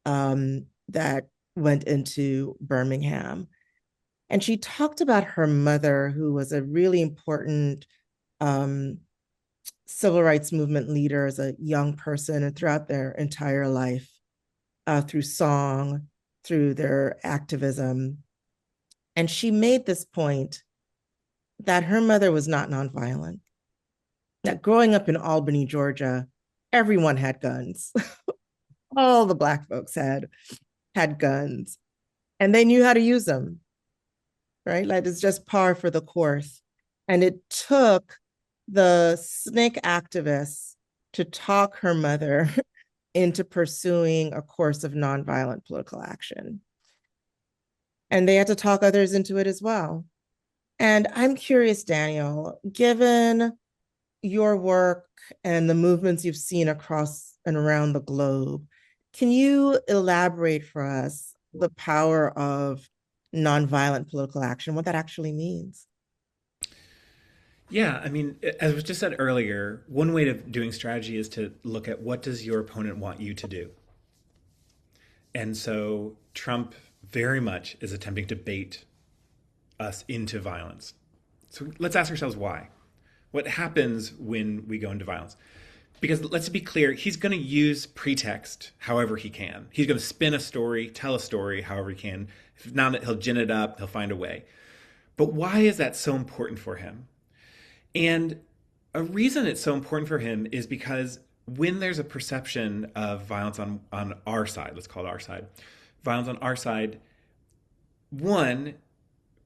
that went into Birmingham. And she talked about her mother, who was a really important civil rights movement leader as a young person and throughout their entire life, through song, through their activism. And she made this point that her mother was not nonviolent, that growing up in Albany, Georgia, everyone had guns. All the Black folks had guns. and they knew how to use them, right? Like it's just par for the course. And it took the snake activists to talk her mother into pursuing a course of nonviolent political action. And they had to talk others into it as well. And I'm curious, Daniel, given your work and the movements you've seen across and around the globe, can you elaborate for us the power of nonviolent political action, what that actually means? Yeah, I mean, as was just said earlier, one way of doing strategy is to look at what does your opponent want you to do. And so Trump very much is attempting to bait us into violence. So let's ask ourselves why. What happens when we go into violence? Because let's be clear, he's going to use pretext however he can. He's going to spin a story, tell a story however he can. If not, he'll gin it up, he'll find a way. But why is that so important for him? And a reason it's so important for him is because when there's a perception of violence on our side, let's call it our side, violence on our side, one,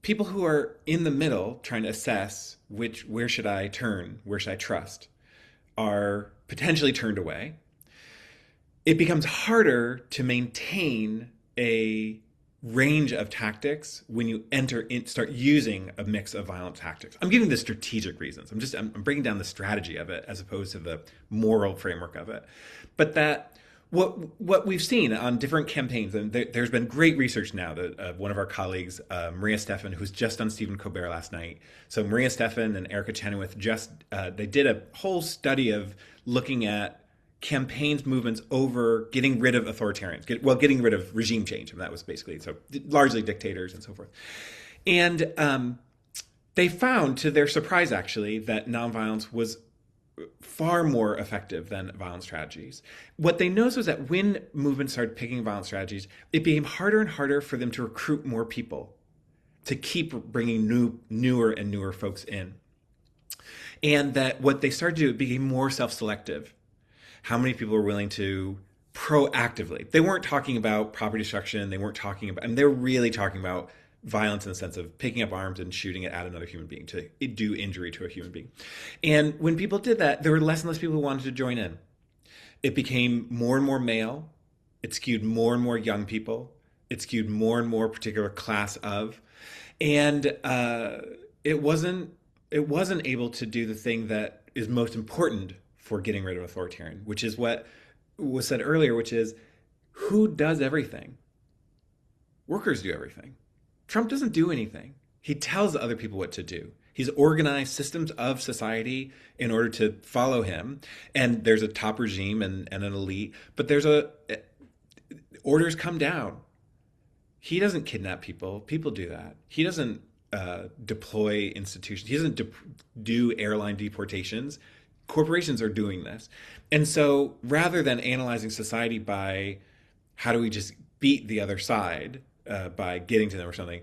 people who are in the middle trying to assess where should I turn, where should I trust, are potentially turned away. It becomes harder to maintain a range of tactics when you start using a mix of violent tactics. I'm giving the strategic reasons. I'm breaking down the strategy of it as opposed to the moral framework of it. But that what we've seen on different campaigns, and there's been great research now that one of our colleagues, Maria Stephan, who's just on Stephen Colbert last night. So Maria Stephan and Erica Chenoweth they did a whole study of looking at campaigns, movements over getting rid of authoritarians, getting rid of regime change. And that was basically, so largely dictators and so forth. And they found, to their surprise actually, that nonviolence was far more effective than violent strategies. What they noticed was that when movements started picking violent strategies, it became harder and harder for them to recruit more people, to keep bringing newer and newer folks in. And that what they started to do, it became more self-selective. How many people were willing to proactively, they weren't talking about property destruction, they weren't talking about, and they're really talking about violence in the sense of picking up arms and shooting it at another human being to do injury to a human being. And when people did that, there were less and less people who wanted to join in. It became more and more male. It skewed more and more young people. It skewed more and more particular class of. And it wasn't able to do the thing that is most important for getting rid of authoritarian, which is what was said earlier, which is who does everything? Workers do everything. Trump doesn't do anything. He tells other people what to do. He's organized systems of society in order to follow him. And there's a top regime and an elite, but orders come down. He doesn't kidnap people. People do that. He doesn't deploy institutions. He doesn't do airline deportations. Corporations are doing this. And so rather than analyzing society by how do we just beat the other side by getting to them or something,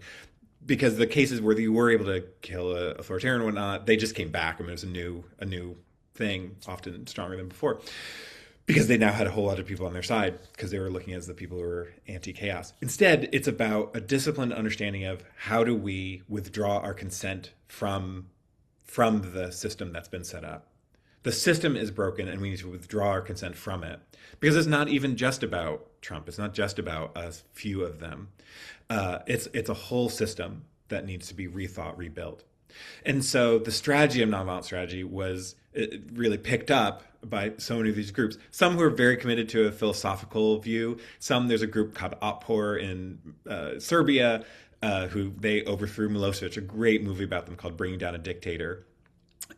because the cases where you were able to kill an authoritarian and whatnot, they just came back. I mean, it was a new thing, often stronger than before, because they now had a whole lot of people on their side because they were looking as the people who were anti-chaos. Instead, it's about a disciplined understanding of how do we withdraw our consent from the system that's been set up. The system is broken and we need to withdraw our consent from it. Because it's not even just about Trump. It's not just about a few of them. It's a whole system that needs to be rethought, rebuilt. And so the strategy of nonviolent strategy was really picked up by so many of these groups. Some who are very committed to a philosophical view. There's a group called Otpor in Serbia, who they overthrew Milosevic, a great movie about them called Bringing Down a Dictator.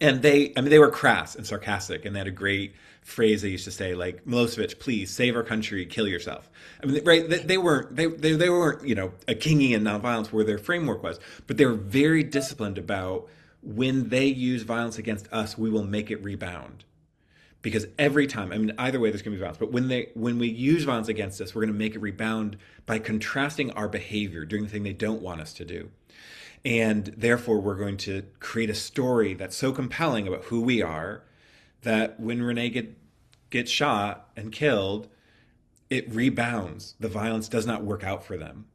And they were crass and sarcastic, and they had a great phrase they used to say, like, Milosevic, please save our country, kill yourself. I mean, right? They weren't, a Kingian nonviolence where their framework was, but they were very disciplined about when they use violence against us, we will make it rebound. Because every time, I mean, either way, there's going to be violence. But when we use violence against us, we're going to make it rebound by contrasting our behavior, doing the thing they don't want us to do. And therefore, we're going to create a story that's so compelling about who we are that when Renee gets shot and killed, it rebounds. The violence does not work out for them.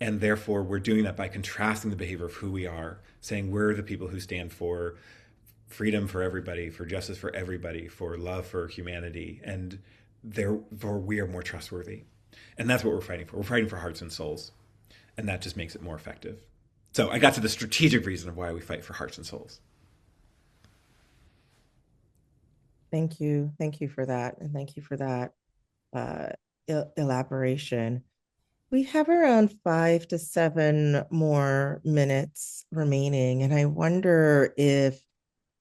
And therefore, we're doing that by contrasting the behavior of who we are, saying we're the people who stand for freedom for everybody, for justice for everybody, for love for humanity, and therefore we are more trustworthy. And that's what we're fighting for. We're fighting for hearts and souls, and that just makes it more effective. So I got to the strategic reason of why we fight for hearts and souls. Thank you. Thank you for that. And thank you for that uh, elaboration. We have around 5 to 7 more minutes remaining. And I wonder if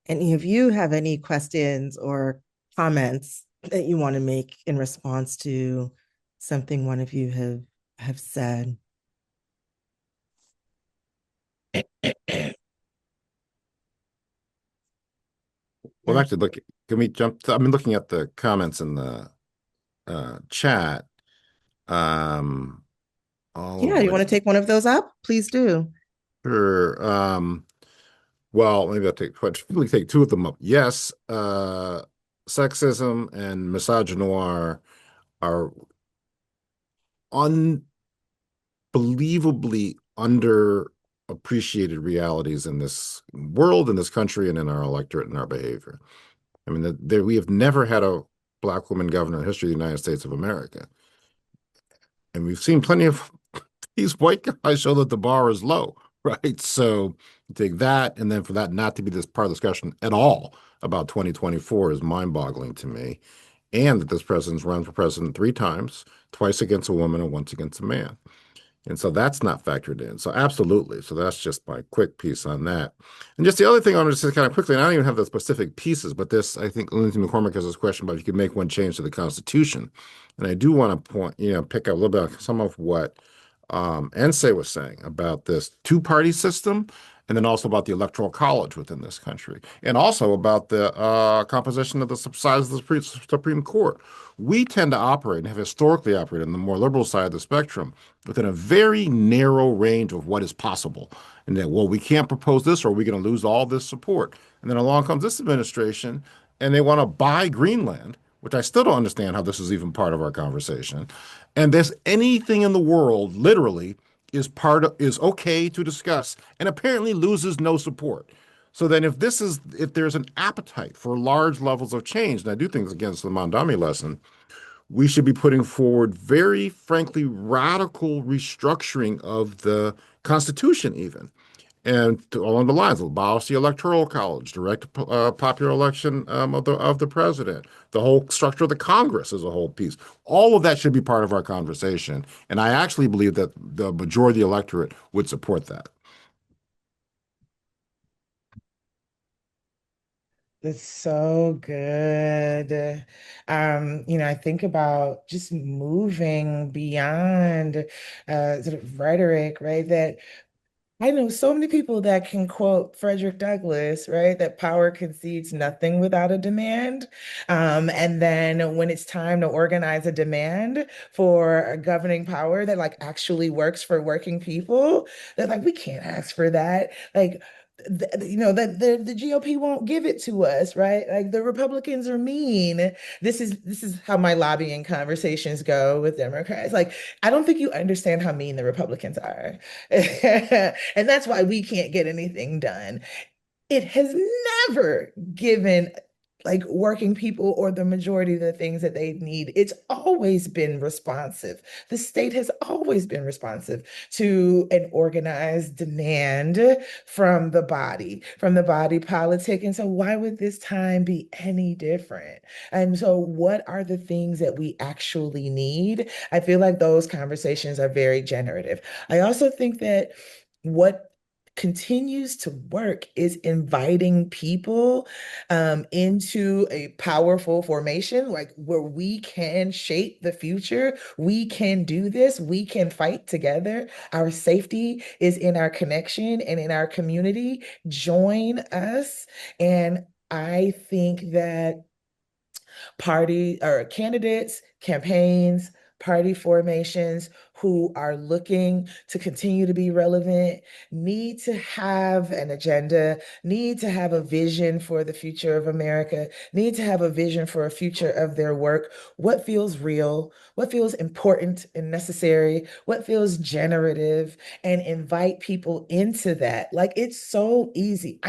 any of you have any questions or comments that you want to make in response to something one of you have said. Well, actually, look, can we jump to, I've been looking at the comments in the chat. Um, all Yeah, of you want which to take one of those up? Please do. sure. Well, maybe I'll really take two of them up. Yes, sexism and misogynoir are unbelievably underappreciated realities in this world, in this country, and in our electorate and our behavior. I mean, we have never had a Black woman governor in the history of the United States of America. And we've seen plenty of these white guys show that the bar is low, right? So take that, and then for that not to be this part of the discussion at all about 2024 is mind-boggling to me. And that this president's run for president 3 times, twice against a woman and once against a man. And so that's not factored in. So absolutely. So that's just my quick piece on that. And just the other thing I want to say kind of quickly, and I don't even have the specific pieces, but this, I think Lindsay McCormick has this question about if you could make one change to the Constitution. And I do want to pick up a little bit of some of what Ense was saying about this two-party system, and then also about the electoral college within this country, and also about the composition of the size of the Supreme Court. We tend to operate and have historically operated on the more liberal side of the spectrum within a very narrow range of what is possible. And that, well, we can't propose this or we're going to lose all this support. And then along comes this administration and they want to buy Greenland, which I still don't understand how this is even part of our conversation. And there's anything in the world, literally, is okay to discuss and apparently loses no support. So then if there's an appetite for large levels of change, and I do think against the Mondami lesson, we should be putting forward very frankly radical restructuring of the Constitution even. And along the lines of abolish the electoral college, direct popular election of the president, the whole structure of the Congress as a whole piece. All of that should be part of our conversation. And I actually believe that the majority of the electorate would support that. That's so good. I think about just moving beyond sort of rhetoric, right? That I know so many people that can quote Frederick Douglass, right? That power concedes nothing without a demand. And then when it's time to organize a demand for a governing power that like actually works for working people, they're like, we can't ask for that. Like, that the GOP won't give it to us, right? Like the Republicans are mean. This is how my lobbying conversations go with Democrats. Like, I don't think you understand how mean the Republicans are. And that's why we can't get anything done. It has never given like working people or the majority of the things that they need. It's always been responsive. The state has always been responsive to an organized demand from the body politic. And so why would this time be any different? And so what are the things that we actually need? I feel like those conversations are very generative. I also think that what continues to work is inviting people into a powerful formation, like where we can shape the future. We can do this. We can fight together. Our safety is in our connection and in our community. Join us. And I think that party or candidates, campaigns, party formations who are looking to continue to be relevant need to have an agenda, need to have a vision for the future of America, need to have a vision for a future of their work. What feels real? What feels important and necessary? What feels generative? And invite people into that. Like, it's so easy.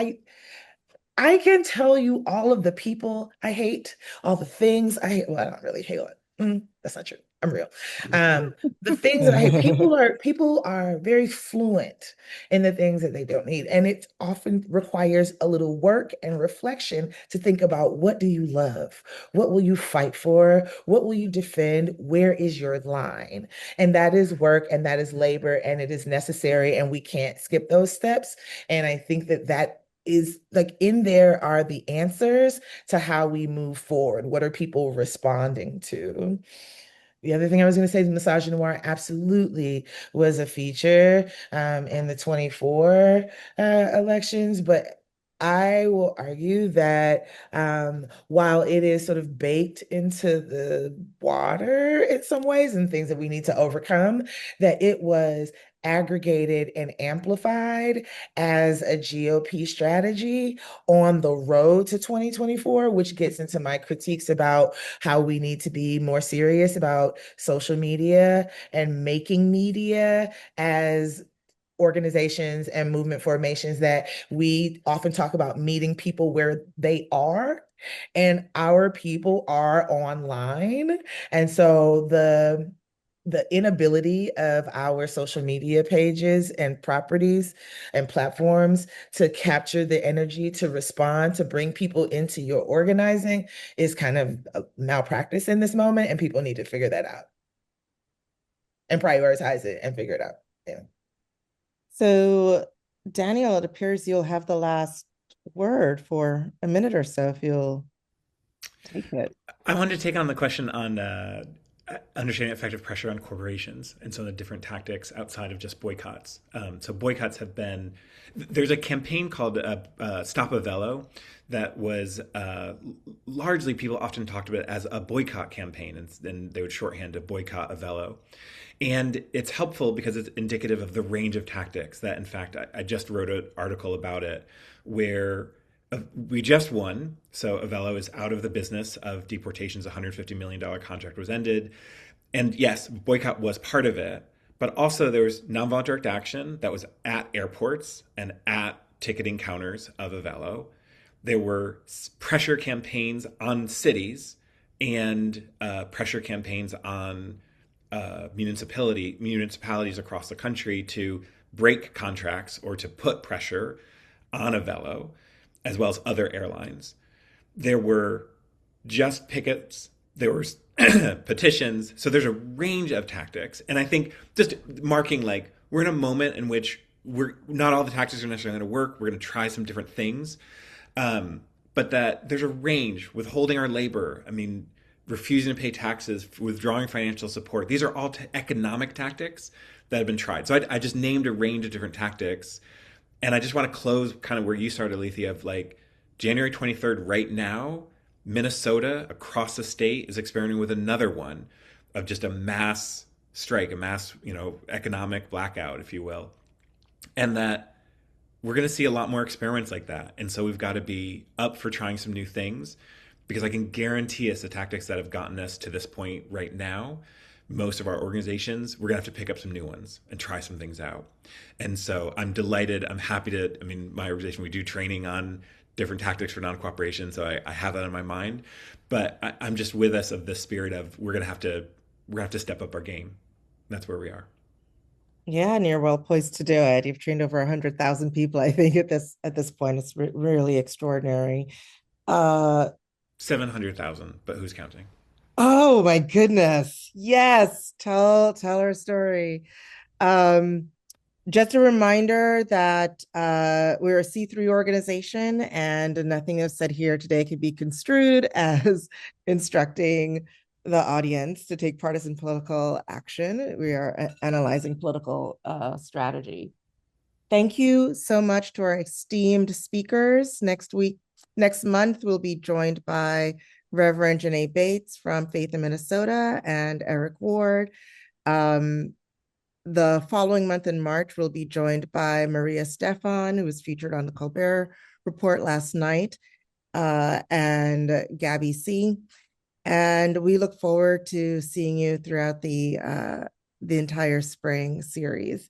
I can tell you all of the people I hate, all the things I hate. Well, I don't really hate it. That's not true. I'm real. The things that I hate, people are very fluent in the things that they don't need. And it often requires a little work and reflection to think about, what do you love? What will you fight for? What will you defend? Where is your line? And that is work and that is labor and it is necessary. And we can't skip those steps. And I think that that is like, in there are the answers to how we move forward. What are people responding to? The other thing I was going to say, the misogynoir absolutely was a feature in the 24 elections, but I will argue that while it is sort of baked into the water in some ways and things that we need to overcome, that it was aggregated and amplified as a GOP strategy on the road to 2024, which gets into my critiques about how we need to be more serious about social media and making media as organizations and movement formations, that we often talk about meeting people where they are, and our people are online. And so the inability of our social media pages and properties and platforms to capture the energy, to respond, to bring people into your organizing is kind of a malpractice in this moment, and people need to figure that out and prioritize it and figure it out. Yeah. So, Daniel, it appears you'll have the last word for a minute or so if you'll take it. I wanted to take on the question on understanding effective pressure on corporations and some of the different tactics outside of just boycotts. So boycotts have been, there's a campaign called Stop Avello that was largely, people often talked about it as a boycott campaign, and then they would shorthand to boycott Avello. And it's helpful because it's indicative of the range of tactics that, in fact, I just wrote an article about it where we just won. So Avello is out of the business of deportations. $150 million contract was ended. And yes, boycott was part of it. But also there was nonviolent direct action that was at airports and at ticketing counters of Avello. There were pressure campaigns on cities and pressure campaigns on municipalities across the country to break contracts or to put pressure on Avello, as well as other airlines. There were just pickets, there were petitions. So there's a range of tactics. And I think just marking, like, we're in a moment in which we're not all the tactics are necessarily going to work. We're going to try some different things. But that there's a range, withholding our labor. I mean, refusing to pay taxes, withdrawing financial support. These are all economic tactics that have been tried. So I just named a range of different tactics. And I just want to close kind of where you started, Alethea, of like January 23rd right now, Minnesota across the state is experimenting with another one of just a mass strike, a mass, economic blackout, if you will. And that we're going to see a lot more experiments like that. And so we've got to be up for trying some new things, because I can guarantee us the tactics that have gotten us to this point right now, most of our organizations, we're going to have to pick up some new ones and try some things out. And so I'm delighted. I'm happy to, my organization, we do training on different tactics for non-cooperation. So I have that in my mind, but I'm just with us of the spirit of we're going to have to step up our game. That's where we are. Yeah, and you're well poised to do it. You've trained over 100,000 people, I think, at this point. It's really extraordinary. 700,000, but who's counting? Oh my goodness. Yes. Tell our story. Just a reminder that we're a C3 organization, and nothing is said here today could be construed as instructing the audience to take partisan political action. We are analyzing political strategy. Thank you so much to our esteemed speakers. Next month, we'll be joined by Reverend Janae Bates from Faith in Minnesota, and Eric Ward. The following month in March, we'll be joined by Maria Stefan, who was featured on the Colbert Report last night, and Gabby C. And we look forward to seeing you throughout the entire spring series.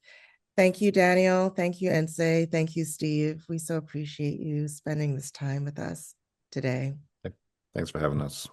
Thank you, Daniel. Thank you, Ense. Thank you, Steve. We so appreciate you spending this time with us today. Thanks for having us.